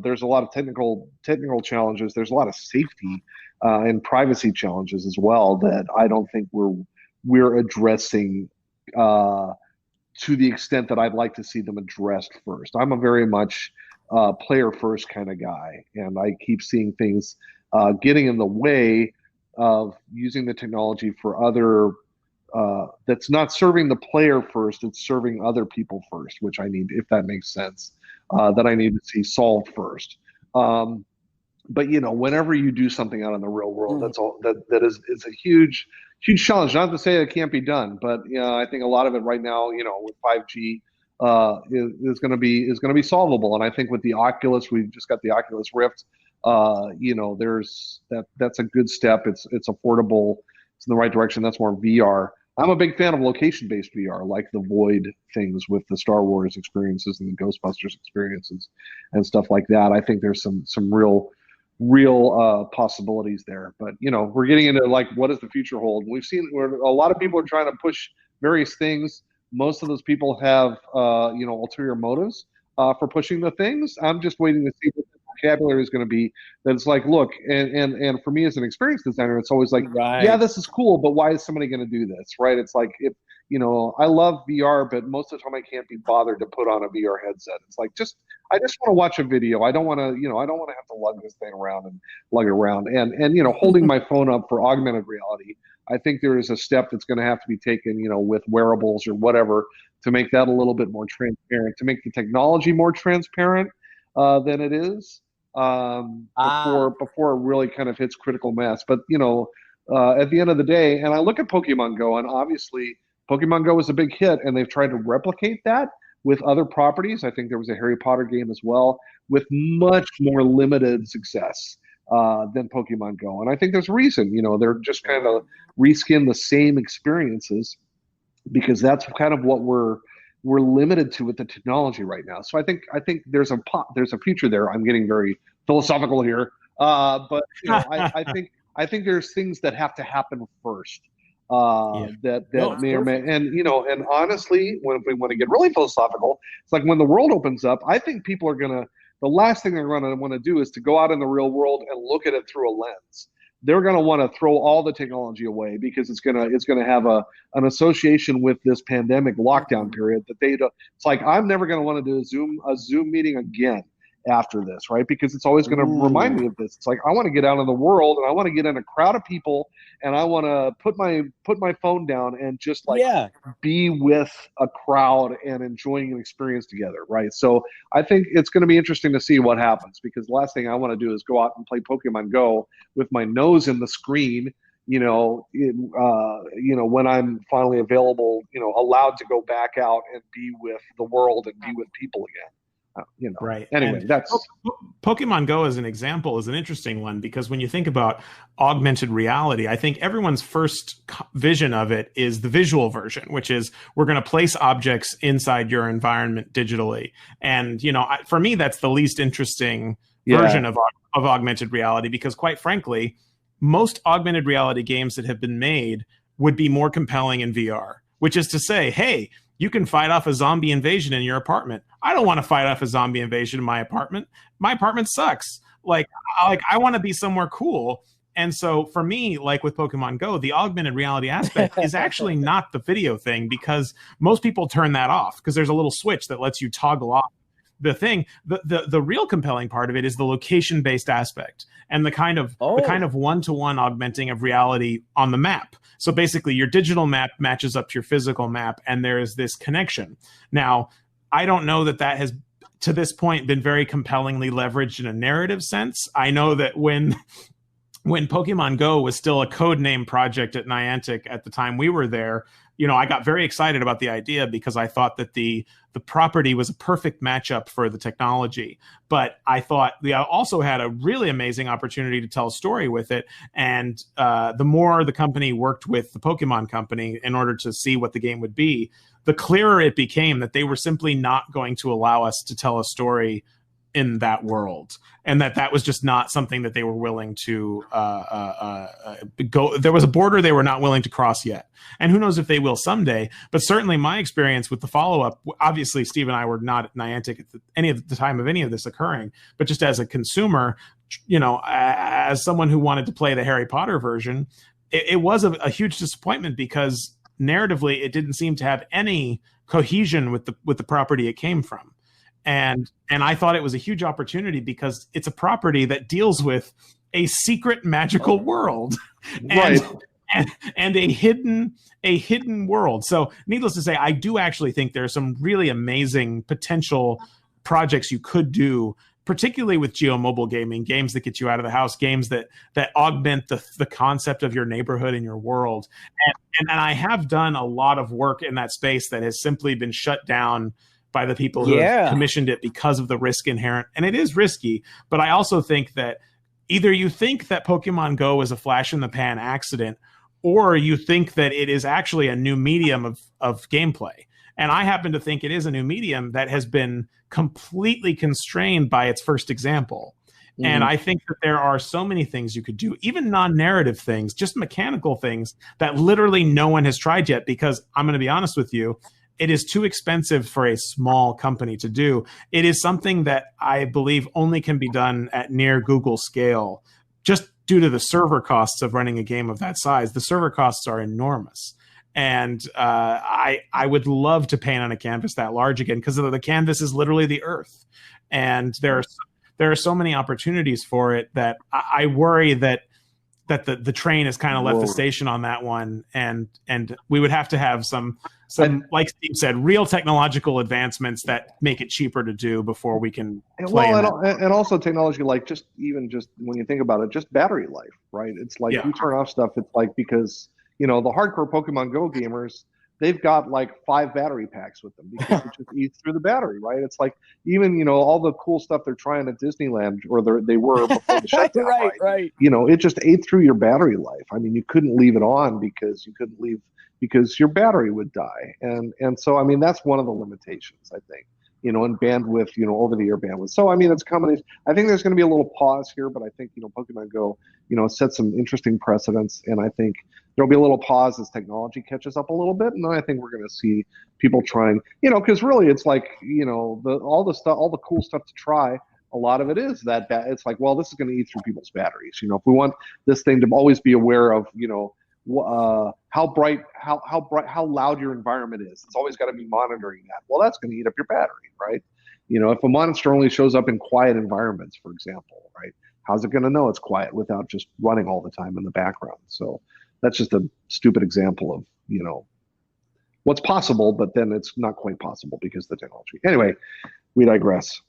[SPEAKER 1] There's a lot of technical challenges. There's a lot of safety and privacy challenges as well that I don't think we're addressing to the extent that I'd like to see them addressed first. I'm a very much player first kind of guy, and I keep seeing things getting in the way of using the technology for other that's not serving the player first, it's serving other people first, which I need, if that makes sense, that I need to see solved first. But whenever you do something out in the real world, that's all that is a huge challenge. Not to say it can't be done, but I think a lot of it right now, with 5G, is going to be solvable. And I think with the Oculus, we've just got the Oculus Rift. That's a good step. It's affordable. It's in the right direction. That's more VR. I'm a big fan of location-based VR, like the Void things with the Star Wars experiences and the Ghostbusters experiences and stuff like that. I think there's some real possibilities there. But we're getting into like, what does the future hold? We've seen where a lot of people are trying to push various things. Most of those people have ulterior motives for pushing the things. I'm just waiting to see what the vocabulary is going to be. That it's like, look, and for me as an experience designer, it's always like, yeah, this is cool, but why is somebody going to do this, right? It's like, I love VR, but most of the time I can't be bothered to put on a VR headset. It's like, I just want to watch a video. I don't want to have to lug this thing around and lug it around. And holding my phone up for augmented reality, I think there is a step that's going to have to be taken, with wearables or whatever, to make that a little bit more transparent, to make the technology more transparent than it is before it really kind of hits critical mass. But at the end of the day, and I look at Pokemon Go, and obviously Pokemon Go was a big hit, and they've tried to replicate that with other properties. I think there was a Harry Potter game as well with much more limited success than Pokemon Go. And I think there's a reason, they're just kind of reskin the same experiences because that's kind of what we're limited to with the technology right now. So I think there's a future there. I'm getting very philosophical here, but I think there's things that have to happen first. That may or may, and honestly, if we want to get really philosophical, it's like when the world opens up, I think people are the last thing they're gonna want to do is to go out in the real world and look at it through a lens. They're going to want to throw all the technology away because it's going to have an association with this pandemic lockdown period that it's like, I'm never going to want to do a Zoom meeting again after this, right? Because it's always going to remind me of this. It's like, I want to get out in the world and I want to get in a crowd of people and I want to put my phone down and just be with a crowd and enjoying an experience together, right? So I think it's going to be interesting to see what happens, because the last thing I want to do is go out and play Pokemon Go with my nose in the screen, when I'm finally available, allowed to go back out and be with the world and be with people again.
[SPEAKER 4] Right.
[SPEAKER 1] Anyway,
[SPEAKER 4] and
[SPEAKER 1] that's
[SPEAKER 4] Pokemon Go as an example is an interesting one, because when you think about augmented reality, I think everyone's first vision of it is the visual version, which is we're going to place objects inside your environment digitally. And, for me, that's the least interesting version of augmented reality, because quite frankly, most augmented reality games that have been made would be more compelling in VR, which is to say, hey, you can fight off a zombie invasion in your apartment. I don't want to fight off a zombie invasion in my apartment. My apartment sucks. Like I want to be somewhere cool. And so for me, like with Pokemon Go, the augmented reality aspect is actually not the video thing, because most people turn that off because there's a little switch that lets you toggle off the thing. The real compelling part of it is the location-based aspect and the kind of one-to-one augmenting of reality on the map. So basically your digital map matches up to your physical map, and there is this connection. Now, I don't know that has to this point been very compellingly leveraged in a narrative sense. I know that when Pokemon Go was still a codename project at Niantic at the time we were there, I got very excited about the idea because I thought that the property was a perfect matchup for the technology. But I thought we also had a really amazing opportunity to tell a story with it. And the more the company worked with the Pokemon company in order to see what the game would be, the clearer it became that they were simply not going to allow us to tell a story in that world, and that was just not something that they were willing to go. There was a border they were not willing to cross yet, and who knows if they will someday. But certainly, my experience with the follow-up. Obviously, Steve and I were not at Niantic at any of the time of any of this occurring, but just as a consumer, as someone who wanted to play the Harry Potter version, it was a huge disappointment because narratively, it didn't seem to have any cohesion with the property it came from. And I thought it was a huge opportunity because it's a property that deals with a secret magical world and a hidden world. So needless to say, I do actually think there are some really amazing potential projects you could do, particularly with geo-mobile gaming, games that get you out of the house, games that augment the concept of your neighborhood and your world. And I have done a lot of work in that space that has simply been shut down by the people who have commissioned it because of the risk inherent. And it is risky, but I also think that either you think that Pokemon Go is a flash in the pan accident, or you think that it is actually a new medium of gameplay. And I happen to think it is a new medium that has been completely constrained by its first example. Mm-hmm. And I think that there are so many things you could do, even non-narrative things, just mechanical things that literally no one has tried yet, because I'm going to be honest with you, it is too expensive for a small company to do. It is something that I believe only can be done at near Google scale, just due to the server costs of running a game of that size. The server costs are enormous. And I would love to paint on a canvas that large again, because the canvas is literally the earth. And there are so many opportunities for it that I worry that the train has kind of left the station on that one, and we would have to have some like Steve said, real technological advancements that make it cheaper to do before we can play.
[SPEAKER 1] And also technology, like just when you think about it, just battery life, right? It's like you turn off stuff. It's like, because the hardcore Pokemon Go gamers, they've got like 5 battery packs with them because it just eats through the battery, right? It's like even all the cool stuff they're trying at Disneyland, or they were before the shutdown,
[SPEAKER 5] right.
[SPEAKER 1] It just ate through your battery life. I mean, you couldn't leave it on because your battery would die, and so I mean that's one of the limitations, I think, and bandwidth, over the air bandwidth. So I mean it's coming. I think there's going to be a little pause here, but I think Pokemon Go set some interesting precedents, and I think there'll be a little pause as technology catches up a little bit, and then I think we're going to see people trying, because really it's like all the cool stuff to try. A lot of it is that it's like, well, this is going to eat through people's batteries. If we want this thing to always be aware of, how bright, how loud your environment is, it's always got to be monitoring that. Well, that's going to eat up your battery, right? If a monster only shows up in quiet environments, for example, right? How's it going to know it's quiet without just running all the time in the background? So that's just a stupid example of, what's possible, but then it's not quite possible because of the technology. Anyway, we digress.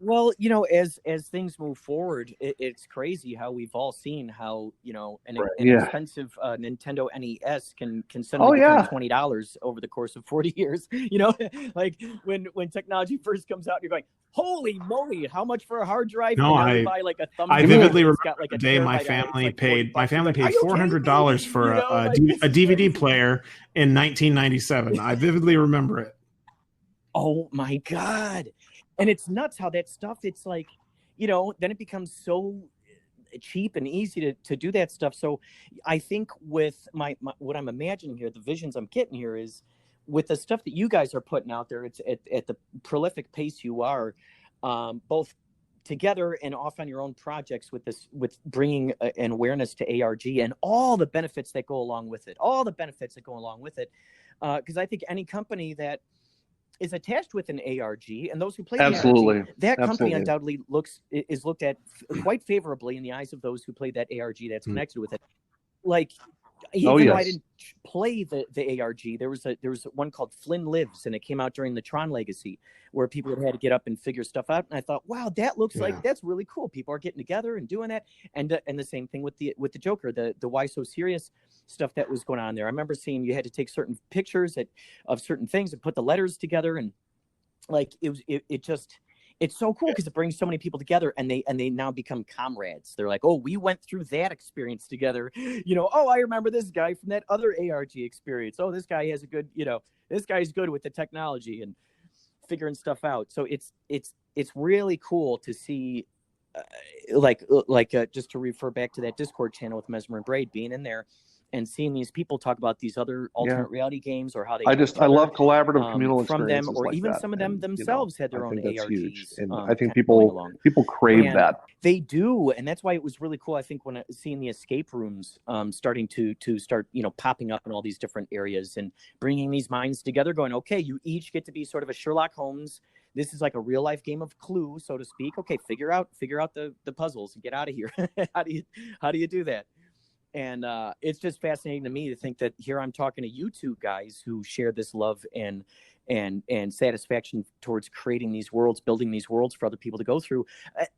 [SPEAKER 5] Well, as things move forward, it's crazy how we've all seen how an expensive Nintendo NES can suddenly become $20 over the course of 40 years. Like when technology first comes out, you're going, holy moly, how much for a hard drive?
[SPEAKER 4] No,
[SPEAKER 5] I buy like a thumb.
[SPEAKER 4] I vividly remember the day my family paid $400 for a DVD player in 1997. I vividly remember it.
[SPEAKER 5] Oh my God. And it's nuts how that stuff, it's like, then it becomes so, cheap and easy to do that stuff. So I think with my what I'm imagining here, the visions I'm getting here is with the stuff that you guys are putting out there, it's at the prolific pace you are, both together and off on your own projects with bringing an awareness to ARG and all the benefits that go along with it, because I think any company that is attached with an ARG and those who play
[SPEAKER 1] Absolutely.
[SPEAKER 5] ARG, that company
[SPEAKER 1] Absolutely.
[SPEAKER 5] undoubtedly is looked at quite favorably in the eyes of those who play that ARG that's connected with it. Like, even though I didn't play the ARG, there was one called Flynn Lives, and it came out during the Tron Legacy, where people had to get up and figure stuff out. And I thought, wow, that looks like that's really cool. People are getting together and doing that, and the same thing with the Joker, the Why So Serious stuff that was going on there. I remember seeing you had to take certain pictures of certain things and put the letters together, and like it's so cool because it brings so many people together, and they now become comrades. They're like, oh, we went through that experience together. Oh, I remember this guy from that other ARG experience. Oh, this guy has a good, this guy's good with the technology and figuring stuff out. So it's really cool to see, just to refer back to that Discord channel with Mesmer and Braid, being in there and seeing these people talk about these other alternate reality games, or how they
[SPEAKER 1] I love collaborative communal
[SPEAKER 5] from them,
[SPEAKER 1] experiences
[SPEAKER 5] or
[SPEAKER 1] like
[SPEAKER 5] even
[SPEAKER 1] that.
[SPEAKER 5] some of them themselves had their own ARGs.
[SPEAKER 1] Huge. And I think
[SPEAKER 5] kind of going along.
[SPEAKER 1] people crave that.
[SPEAKER 5] They do, and that's why it was really cool. I think when seeing the escape rooms starting to start popping up in all these different areas and bringing these minds together, going, okay, you each get to be sort of a Sherlock Holmes. This is like a real life game of Clue, so to speak. Okay, figure out the puzzles and get out of here. How do you do that? And it's just fascinating to me to think that here I'm talking to you two guys who share this love and satisfaction towards creating these worlds, building these worlds for other people to go through.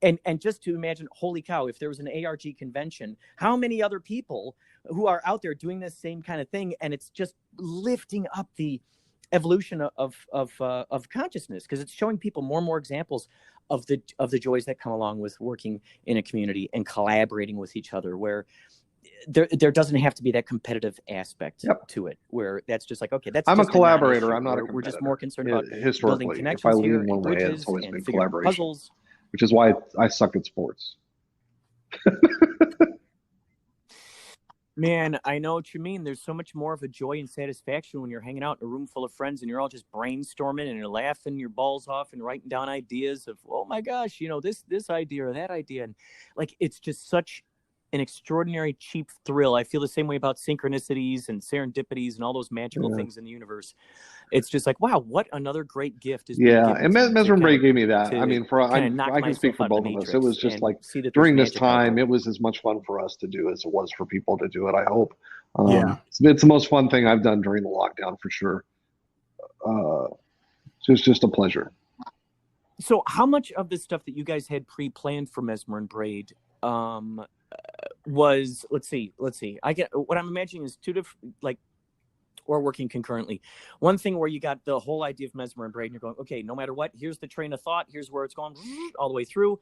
[SPEAKER 5] And just to imagine, holy cow, if there was an ARG convention, how many other people who are out there doing this same kind of thing, and it's just lifting up the evolution of consciousness, because it's showing people more and more examples of the joys that come along with working in a community and collaborating with each other, where there doesn't have to be that competitive aspect to it, where that's just like, okay, that's
[SPEAKER 1] I'm
[SPEAKER 5] just
[SPEAKER 1] a collaborator. I'm not a
[SPEAKER 5] we're
[SPEAKER 1] competitor.
[SPEAKER 5] just more concerned about
[SPEAKER 1] historically,
[SPEAKER 5] building
[SPEAKER 1] if I
[SPEAKER 5] connections
[SPEAKER 1] lean
[SPEAKER 5] here,
[SPEAKER 1] one way,
[SPEAKER 5] bridges,
[SPEAKER 1] it's always
[SPEAKER 5] and
[SPEAKER 1] been
[SPEAKER 5] figuring out
[SPEAKER 1] collaboration.
[SPEAKER 5] puzzles.
[SPEAKER 1] Which is why I suck at sports.
[SPEAKER 5] Man, I know what you mean. There's so much more of a joy and satisfaction when you're hanging out in a room full of friends and you're all just brainstorming and you're laughing your balls off and writing down ideas of, oh my gosh, this idea or that idea. And like, it's just such an extraordinary cheap thrill. I feel the same way about synchronicities and serendipities and all those magical things in the universe. It's just like, wow, what another great gift is being given
[SPEAKER 1] and Mesmer and Braid gave me that. I mean, I can speak for
[SPEAKER 5] myself out of
[SPEAKER 1] both
[SPEAKER 5] the
[SPEAKER 1] of us. It
[SPEAKER 5] matrix
[SPEAKER 1] was just
[SPEAKER 5] and
[SPEAKER 1] like
[SPEAKER 5] see that
[SPEAKER 1] during
[SPEAKER 5] there's
[SPEAKER 1] this
[SPEAKER 5] magic out
[SPEAKER 1] time,
[SPEAKER 5] there.
[SPEAKER 1] it was as much fun for us to do as it was for people to do it. I hope.
[SPEAKER 4] Yeah.
[SPEAKER 1] It's the most fun thing I've done during the lockdown for sure. It's just a pleasure.
[SPEAKER 5] So how much of this stuff that you guys had pre-planned for Mesmer and Braid was, let's see, I get what I'm imagining is two different, like, or working concurrently. One thing where you got the whole idea of Mesmer and Braid and you're going, okay, no matter what, here's the train of thought, here's where it's going all the way through.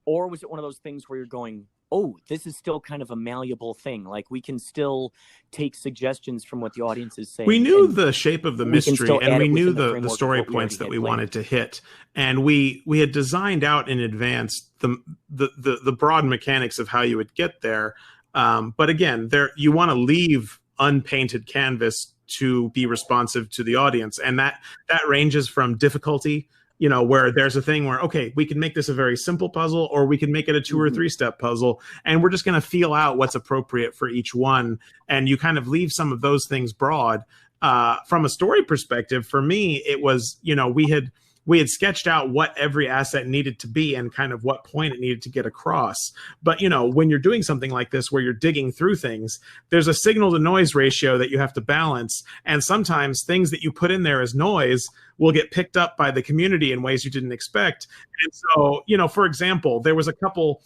[SPEAKER 5] Or was it one of those things where you're going, oh, this is still kind of a malleable thing, like we can still take suggestions from what the audience is saying?
[SPEAKER 4] We knew the shape of the mystery, and we knew the story points that we wanted to hit, and we had designed out in advance the broad mechanics of how you would get there. But again, you want to leave unpainted canvas to be responsive to the audience, and that ranges from difficulty, where there's a thing where, okay, we can make this a very simple puzzle, or we can make it a 2 or 3 step puzzle, and we're just going to feel out what's appropriate for each one. And you kind of leave some of those things broad. From a story perspective, for me, it was, we had sketched out what every asset needed to be and kind of what point it needed to get across. But, when you're doing something like this, where you're digging through things, there's a signal to noise ratio that you have to balance. And sometimes things that you put in there as noise will get picked up by the community in ways you didn't expect. And so, for example, there was a couple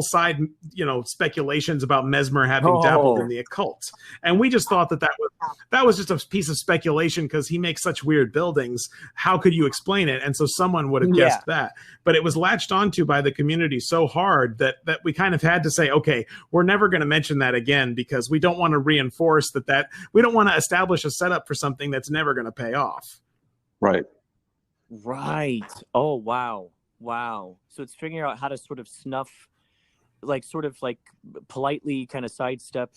[SPEAKER 4] side, speculations about Mesmer having dabbled in the occult. And we just thought that was just a piece of speculation because he makes such weird buildings. How could you explain it? And so someone would have guessed that. But it was latched onto by the community so hard that we kind of had to say, okay, we're never going to mention that again, because we don't want to reinforce that we don't want to establish a setup for something that's never going to pay off.
[SPEAKER 1] Right.
[SPEAKER 5] Oh, wow. So it's figuring out how to sort of snuff sort of like politely kind of sidestep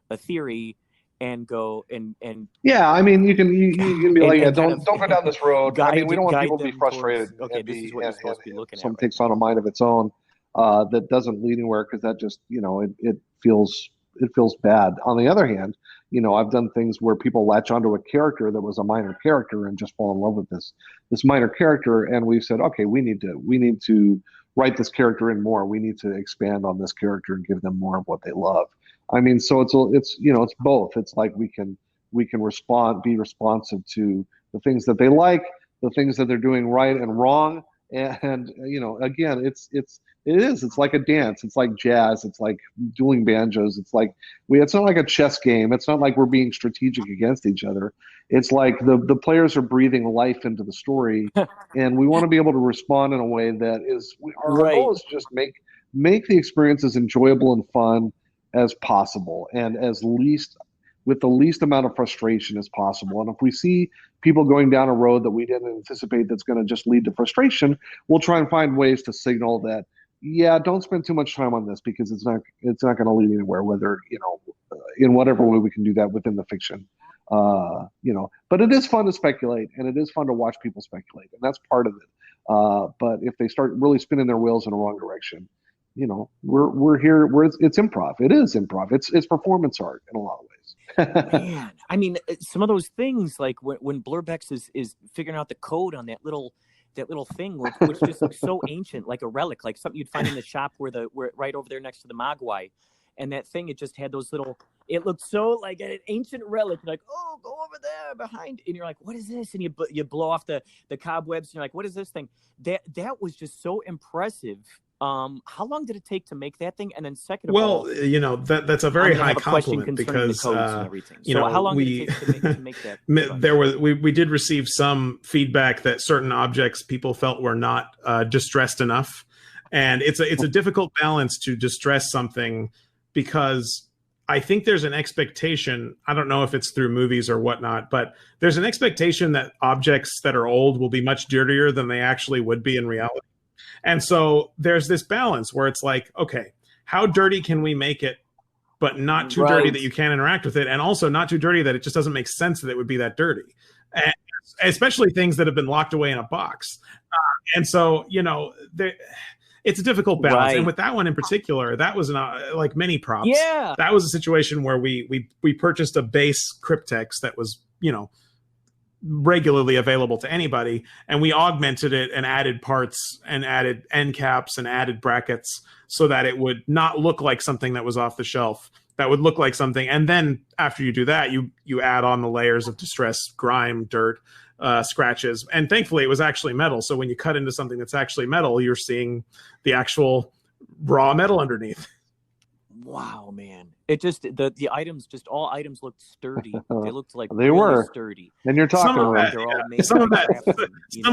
[SPEAKER 5] a theory and go and
[SPEAKER 1] Yeah, I mean, you can be like, yeah,
[SPEAKER 5] and kind
[SPEAKER 1] don't go down this road. I mean, we don't want
[SPEAKER 5] guide
[SPEAKER 1] people to be
[SPEAKER 5] them
[SPEAKER 1] frustrated
[SPEAKER 5] towards, okay,
[SPEAKER 1] and
[SPEAKER 5] this is what you're supposed to be looking at
[SPEAKER 1] something
[SPEAKER 5] right
[SPEAKER 1] takes on a mind of its own that doesn't lead anywhere, because that just, it feels bad. On the other hand, I've done things where people latch onto a character that was a minor character and just fall in love with this minor character, and we've said, okay, we need to write this character in more. We need to expand on this character and give them more of what they love. I mean, so it's both. It's like we can be responsive to the things that they like, the things that they're doing right and wrong, and again, it's like a dance. It's like jazz. It's like dueling banjos. It's not like a chess game. It's not like we're being strategic against each other. It's like the players are breathing life into the story, and we want to be able to respond in a way that is our
[SPEAKER 5] Right.
[SPEAKER 1] goal is just make the experience as enjoyable and fun as possible, and with the least amount of frustration as possible. And if we see people going down a road that we didn't anticipate that's going to just lead to frustration, we'll try and find ways to signal that, yeah, don't spend too much time on this, because it's not going to lead anywhere, whether, in whatever way we can do that within the fiction. But it is fun to speculate, and it is fun to watch people speculate, and that's part of it. But if they start really spinning their wheels in the wrong direction, we're here. It's improv. It is improv. It's performance art in a lot of ways.
[SPEAKER 5] Man, I mean, some of those things, like when Blurbex is figuring out the code on that little thing, which just looks so ancient, like a relic, like something you'd find in the shop where right over there next to the Mogwai, and that thing, it just had those little. It looked so like an ancient relic. You're like, oh, go over there behind, and you're like, what is this? And you blow off the cobwebs, and you're like, what is this thing? That was just so impressive. How long did it take to make that thing? And then second of all,
[SPEAKER 4] that's a very high compliment, because
[SPEAKER 5] so how long did it take to make that?
[SPEAKER 4] We did receive some feedback that certain objects people felt were not distressed enough, and it's a difficult balance to distress something, because I think there's an expectation, I don't know if it's through movies or whatnot, but there's an expectation that objects that are old will be much dirtier than they actually would be in reality. And so there's this balance where it's like, okay, how dirty can we make it, but not too dirty that you can't interact with it, and also not too dirty that it just doesn't make sense that it would be that dirty, and especially things that have been locked away in a box. And so, it's a difficult balance. Right. And with that one in particular, that was like mini props.
[SPEAKER 5] Yeah.
[SPEAKER 4] That was a situation where we purchased a base cryptex that was, regularly available to anybody, and we augmented it and added parts and added end caps and added brackets so that it would not look like something that was off the shelf, that would look like something. And then after you do that, you add on the layers of distress, grime, dirt, scratches, and thankfully it was actually metal, so when you cut into something that's actually metal, you're seeing the actual raw metal underneath.
[SPEAKER 5] Wow, man. It just the items, just all items looked sturdy. They looked like
[SPEAKER 1] they
[SPEAKER 5] really
[SPEAKER 1] were
[SPEAKER 5] sturdy.
[SPEAKER 1] And you're talking
[SPEAKER 4] some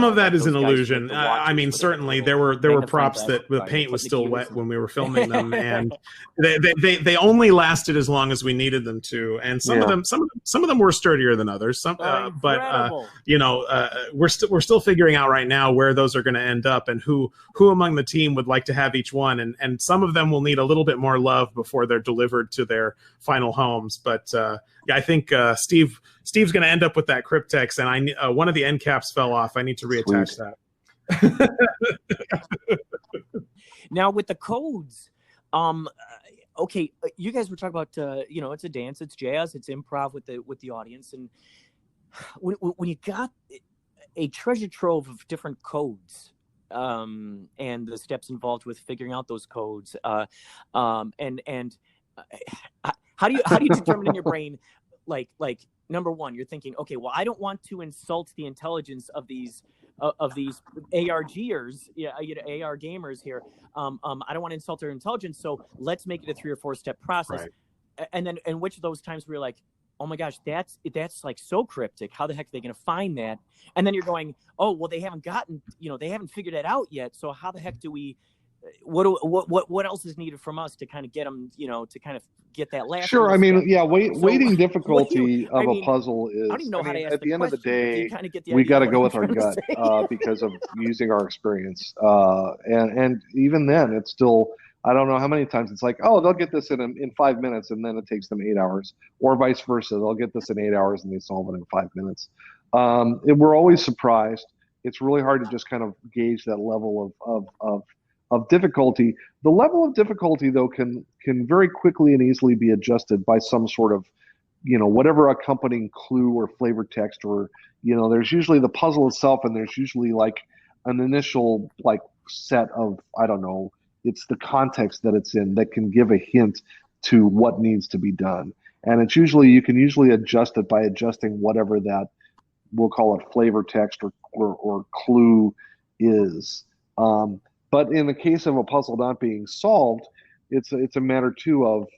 [SPEAKER 4] of that is an illusion. I mean, certainly there were props that the paint was still wet when we were filming them, and they only lasted as long as we needed them to. And some of them were sturdier than others. We're still figuring out right now where those are going to end up, and who among the team would like to have each one. And some of them will need a little bit more love before they're delivered to their final homes. But I think Steve's going to end up with that cryptex, and one of the end caps fell off. I need to reattach that.
[SPEAKER 5] Now with the codes, okay, you guys were talking about it's a dance, it's jazz, it's improv with the audience, and when you got a treasure trove of different codes, and the steps involved with figuring out those codes, and how do you determine in your brain, like number one, you're thinking, okay, well, I don't want to insult the intelligence of these ARGers, AR gamers here. I don't want to insult their intelligence, so let's make it a 3 or 4 step process. Right. And which of those times where you're like, oh my gosh, that's like so cryptic. How the heck are they going to find that? And then you're going, oh, well, they haven't figured that out yet. So how the heck do we? What else is needed from us to kind of get them, to kind of get that last?
[SPEAKER 1] Sure. I mean, yeah, weighting difficulty of a puzzle is.
[SPEAKER 5] I don't even know how to ask
[SPEAKER 1] at the end of the day,
[SPEAKER 5] kind of
[SPEAKER 1] we got to go with our gut because of using our experience. And even then, it's still I don't know how many times it's like, oh, they'll get this in 5 minutes, and then it takes them 8 hours, or vice versa. They'll get this in 8 hours, and they solve it in 5 minutes. We're always surprised. It's really hard to just kind of gauge that level of difficulty. The level of difficulty, though, can very quickly and easily be adjusted by some sort of, whatever accompanying clue or flavor text, or, there's usually the puzzle itself, and there's usually like an initial like set of, I don't know, it's the context that it's in that can give a hint to what needs to be done. And it's usually, you can usually adjust it by adjusting whatever that, we'll call it flavor text or clue is. But in the case of a puzzle not being solved, it's a matter too of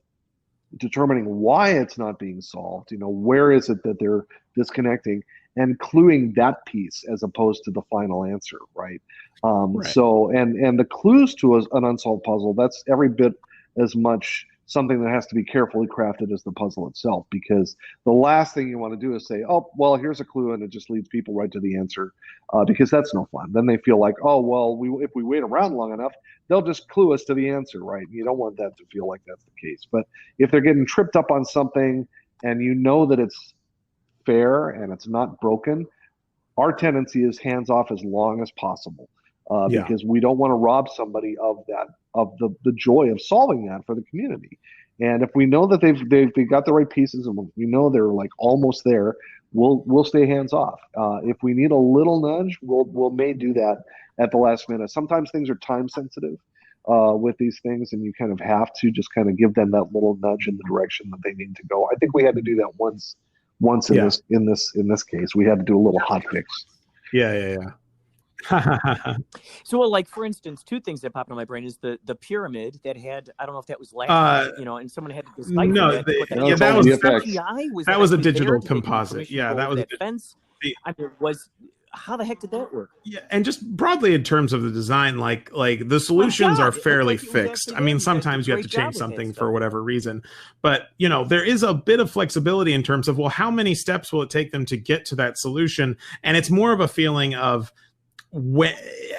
[SPEAKER 1] determining why it's not being solved. Where is it that they're disconnecting, and cluing that piece as opposed to the final answer, right?
[SPEAKER 4] Right.
[SPEAKER 1] So, and the clues to an unsolved puzzle, that's every bit as much something that has to be carefully crafted as the puzzle itself, because the last thing you want to do is say, oh, well, here's a clue, and it just leads people right to the answer, because that's no fun. Then they feel like, oh, well, if we wait around long enough, they'll just clue us to the answer, right? You don't want that to feel like that's the case. But if they're getting tripped up on something and you know that it's fair and it's not broken, our tendency is hands off as long as possible, because we don't want to rob somebody of the joy of solving that for the community. And if we know that they've got the right pieces, and we know they're like almost there, we'll stay hands off. If we need a little nudge, we'll may do that at the last minute. Sometimes things are time sensitive with these things, and you kind of have to just kind of give them that little nudge in the direction that they need to go. I think we had to do that once in this case. We had to do a little hot fix.
[SPEAKER 4] Yeah.
[SPEAKER 5] So, like, for instance, two things that popped in my brain is the pyramid that had, I don't know if that was last, and someone had to decipher
[SPEAKER 4] no,
[SPEAKER 5] that.
[SPEAKER 4] that was a digital composite. Yeah, that was
[SPEAKER 5] that fence. I mean, how the heck did that work?
[SPEAKER 4] Yeah, and just broadly in terms of the design, like the solutions are fairly fixed. I mean, sometimes you have to change something for whatever reason, but there is a bit of flexibility in terms of, well, how many steps will it take them to get to that solution? And it's more of a feeling of,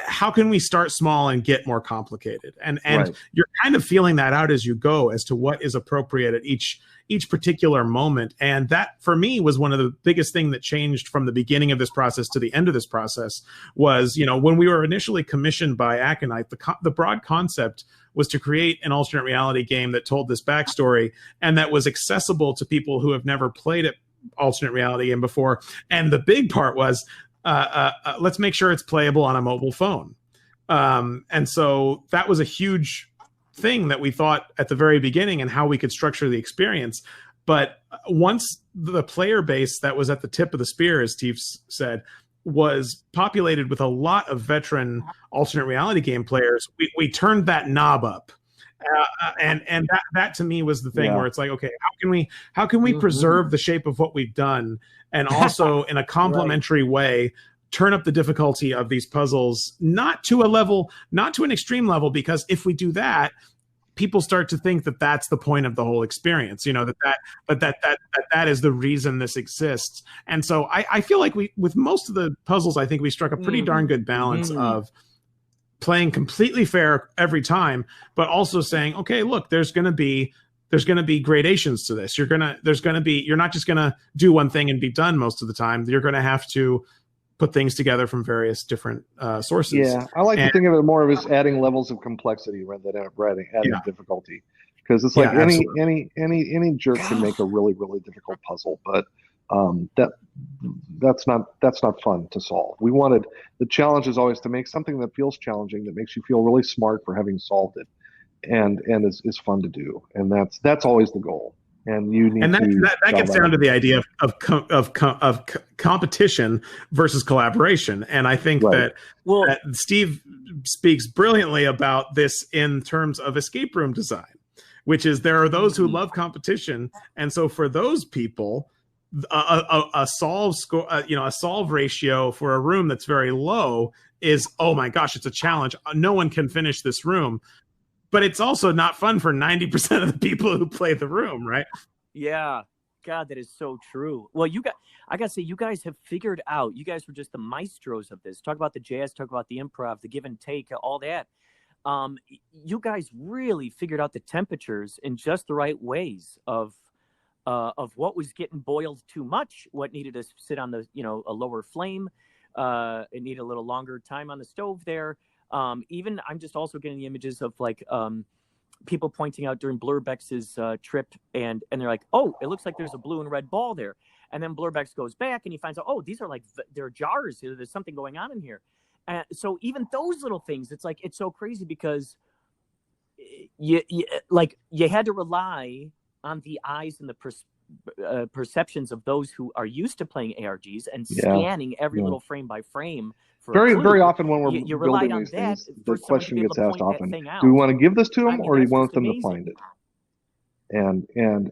[SPEAKER 4] how can we start small and get more complicated? And right. You're kind of feeling that out as you go as to what is appropriate at each particular moment. And that, for me, was one of the biggest thing that changed from the beginning of this process to the end of this process was, when we were initially commissioned by Aconite, the broad concept was to create an alternate reality game that told this backstory and that was accessible to people who have never played an alternate reality game before. And the big part was, let's make sure it's playable on a mobile phone. And so that was a huge thing that we thought at the very beginning and how we could structure the experience. But once the player base that was at the tip of the spear, as Steve said, was populated with a lot of veteran alternate reality game players, we turned that knob up. And that to me was the thing where it's like, okay, how can we preserve the shape of what we've done, and also in a complementary way turn up the difficulty of these puzzles, not to an extreme level, because if we do that, people start to think that that's the point of the whole experience, that is the reason this exists. And so I feel like with most of the puzzles, I think we struck a pretty darn good balance of playing completely fair every time, but also saying, okay, look, there's going to be gradations to this. You're not just going to do one thing and be done most of the time. You're going to have to put things together from various different sources.
[SPEAKER 1] Yeah, I like to think of it more of as adding levels of complexity rather than adding difficulty, because it's like any jerk can make a really, really difficult puzzle, but that's not fun to solve. The challenge is always to make something that feels challenging, that makes you feel really smart for having solved it, and is fun to do, and that's always the goal. And you need that
[SPEAKER 4] gets down to the idea of competition versus collaboration. And I think that Steve speaks brilliantly about this in terms of escape room design, which is there are those who love competition, and so for those people, a solve ratio for a room that's very low is, oh my gosh, it's a challenge. No one can finish this room. But it's also not fun for 90% of the people who play the room, right?
[SPEAKER 5] Yeah. God, that is so true. Well, I got to say, you guys have figured out, you guys were just the maestros of this. Talk about the jazz, talk about the improv, the give and take, all that. you guys really figured out the temperatures in just the right ways of what was getting boiled too much, what needed to sit on the, a lower flame. It needed a little longer time on the stove there. Even I'm just also getting the images of like people pointing out during Blurbex's trip, and they're like, oh, it looks like there's a blue and red ball there. And then Blurbex goes back and he finds out, oh, these are like, they're jars. There's something going on in here. So even those little things, it's like, it's so crazy because you had to rely on the eyes and the perceptions of those who are used to playing ARGs and scanning every little frame by frame.
[SPEAKER 1] Very often when we're
[SPEAKER 5] you
[SPEAKER 1] building
[SPEAKER 5] on
[SPEAKER 1] these
[SPEAKER 5] that
[SPEAKER 1] things,
[SPEAKER 5] for
[SPEAKER 1] the question gets asked often:
[SPEAKER 5] do
[SPEAKER 1] we want to give this to them, or do you
[SPEAKER 5] that's
[SPEAKER 1] want
[SPEAKER 5] just
[SPEAKER 1] them to
[SPEAKER 5] amazing.
[SPEAKER 1] find it?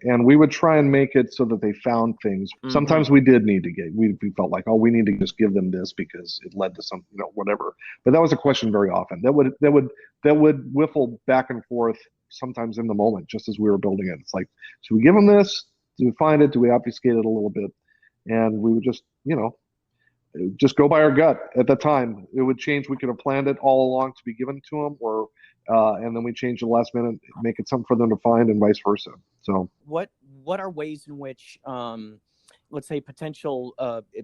[SPEAKER 1] And we would try and make it so that they found things. Sometimes we did need to we felt like, oh, we need to just give them this because it led to some, whatever. But that was a question very often. That would whiffle back and forth sometimes in the moment, just as we were building it. It's like, should we give them this? Do we find it? Do we obfuscate it a little bit? And we would just go by our gut. At the time, it would change. We could have planned it all along to be given to them, or and then we change at the last minute, make it something for them to find, and vice versa. So,
[SPEAKER 5] what are ways in which, let's say, potential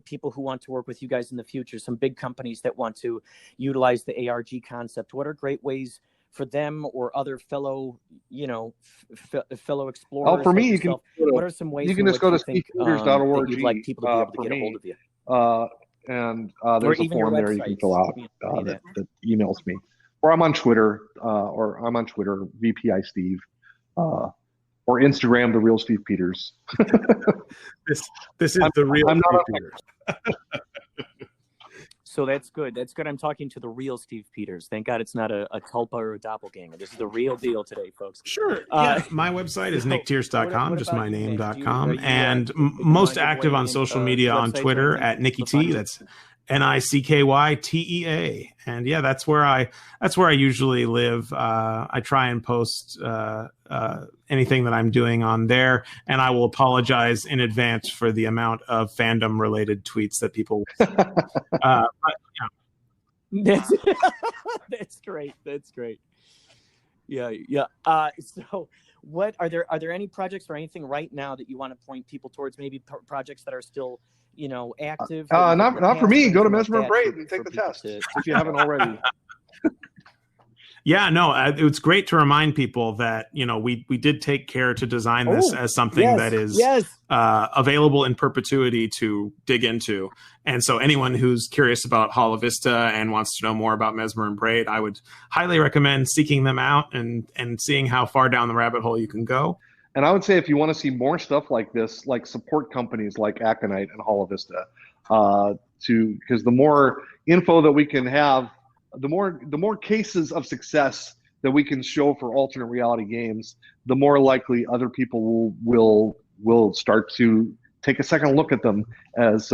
[SPEAKER 5] people who want to work with you guys in the future, some big companies that want to utilize the ARG concept, what are great ways for them or other fellow, fellow explorers?
[SPEAKER 1] Oh, for me, you can.
[SPEAKER 5] What are some ways
[SPEAKER 1] you can just go to stevepeeters.org.
[SPEAKER 5] that you'd like people to be able to get a hold of you?
[SPEAKER 1] And there's a form there you can fill out that emails me. Or I'm on Twitter, VPI Steve, or Instagram, The Real Steve Peters.
[SPEAKER 4] This is The Real Steve Peters.
[SPEAKER 5] So that's good. That's good. I'm talking to the real Steve Peters. Thank God it's not a tulpa or a doppelganger. This is the real deal today, folks.
[SPEAKER 4] Sure. Yeah. My website is nicktierce.com, just my name.com. And most active on social media on Twitter at Nicky T. That's NICKYTEA. And yeah, that's where I usually live. I try and post anything that I'm doing on there, and I will apologize in advance for the amount of fandom related tweets that people
[SPEAKER 5] That's great. That's great. Yeah. So what are there any projects or anything right now that you want to point people towards, maybe projects that are still active?
[SPEAKER 1] Not for me. Go to Mesmer and Braid and take the test if you haven't already.
[SPEAKER 4] Yeah, no, it's great to remind people that, we did take care to design this as something that is available in perpetuity to dig into. And so anyone who's curious about Hala Vista and wants to know more about Mesmer and Braid, I would highly recommend seeking them out and seeing how far down the rabbit hole you can go.
[SPEAKER 1] And I would say if you want to see more stuff like this, like support companies like Aconite and Hala Vista, because the more info that we can have, the more cases of success that we can show for alternate reality games, the more likely other people will start to take a second look at them as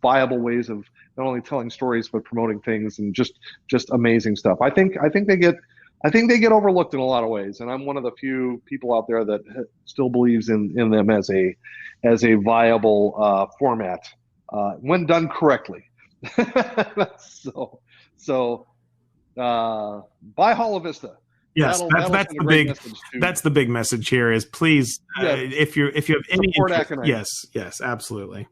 [SPEAKER 1] viable ways of not only telling stories but promoting things and just amazing stuff. I think they get overlooked in a lot of ways, and I'm one of the few people out there that still believes in them as a viable format when done correctly. So buy Hala Vista.
[SPEAKER 4] Yes, that's the big message here is please, if you have any interest, yes, absolutely.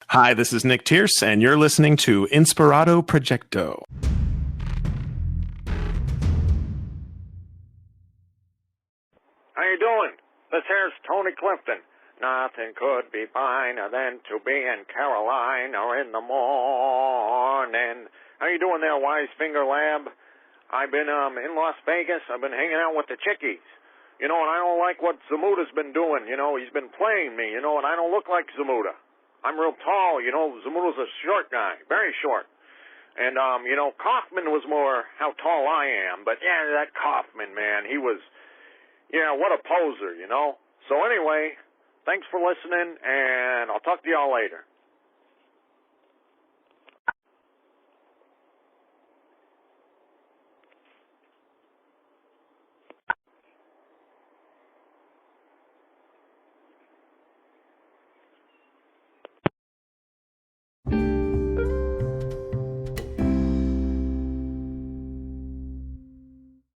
[SPEAKER 4] Hi, this is Nick Tierce, and you're listening to Inspirado Projecto.
[SPEAKER 6] How you doing? This here's Tony Clifton. Nothing could be finer than to be in Carolina in the morning. How you doing there, Wise Finger Lab? I've been in Las Vegas. I've been hanging out with the chickies. And I don't like what Zamuta's been doing. He's been playing me, and I don't look like Zamuta. I'm real tall, Zamuta's a short guy, very short. And, Kaufman was more how tall I am. But, yeah, that Kaufman, man, he was, what a poser, So anyway, thanks for listening, and I'll talk to y'all later.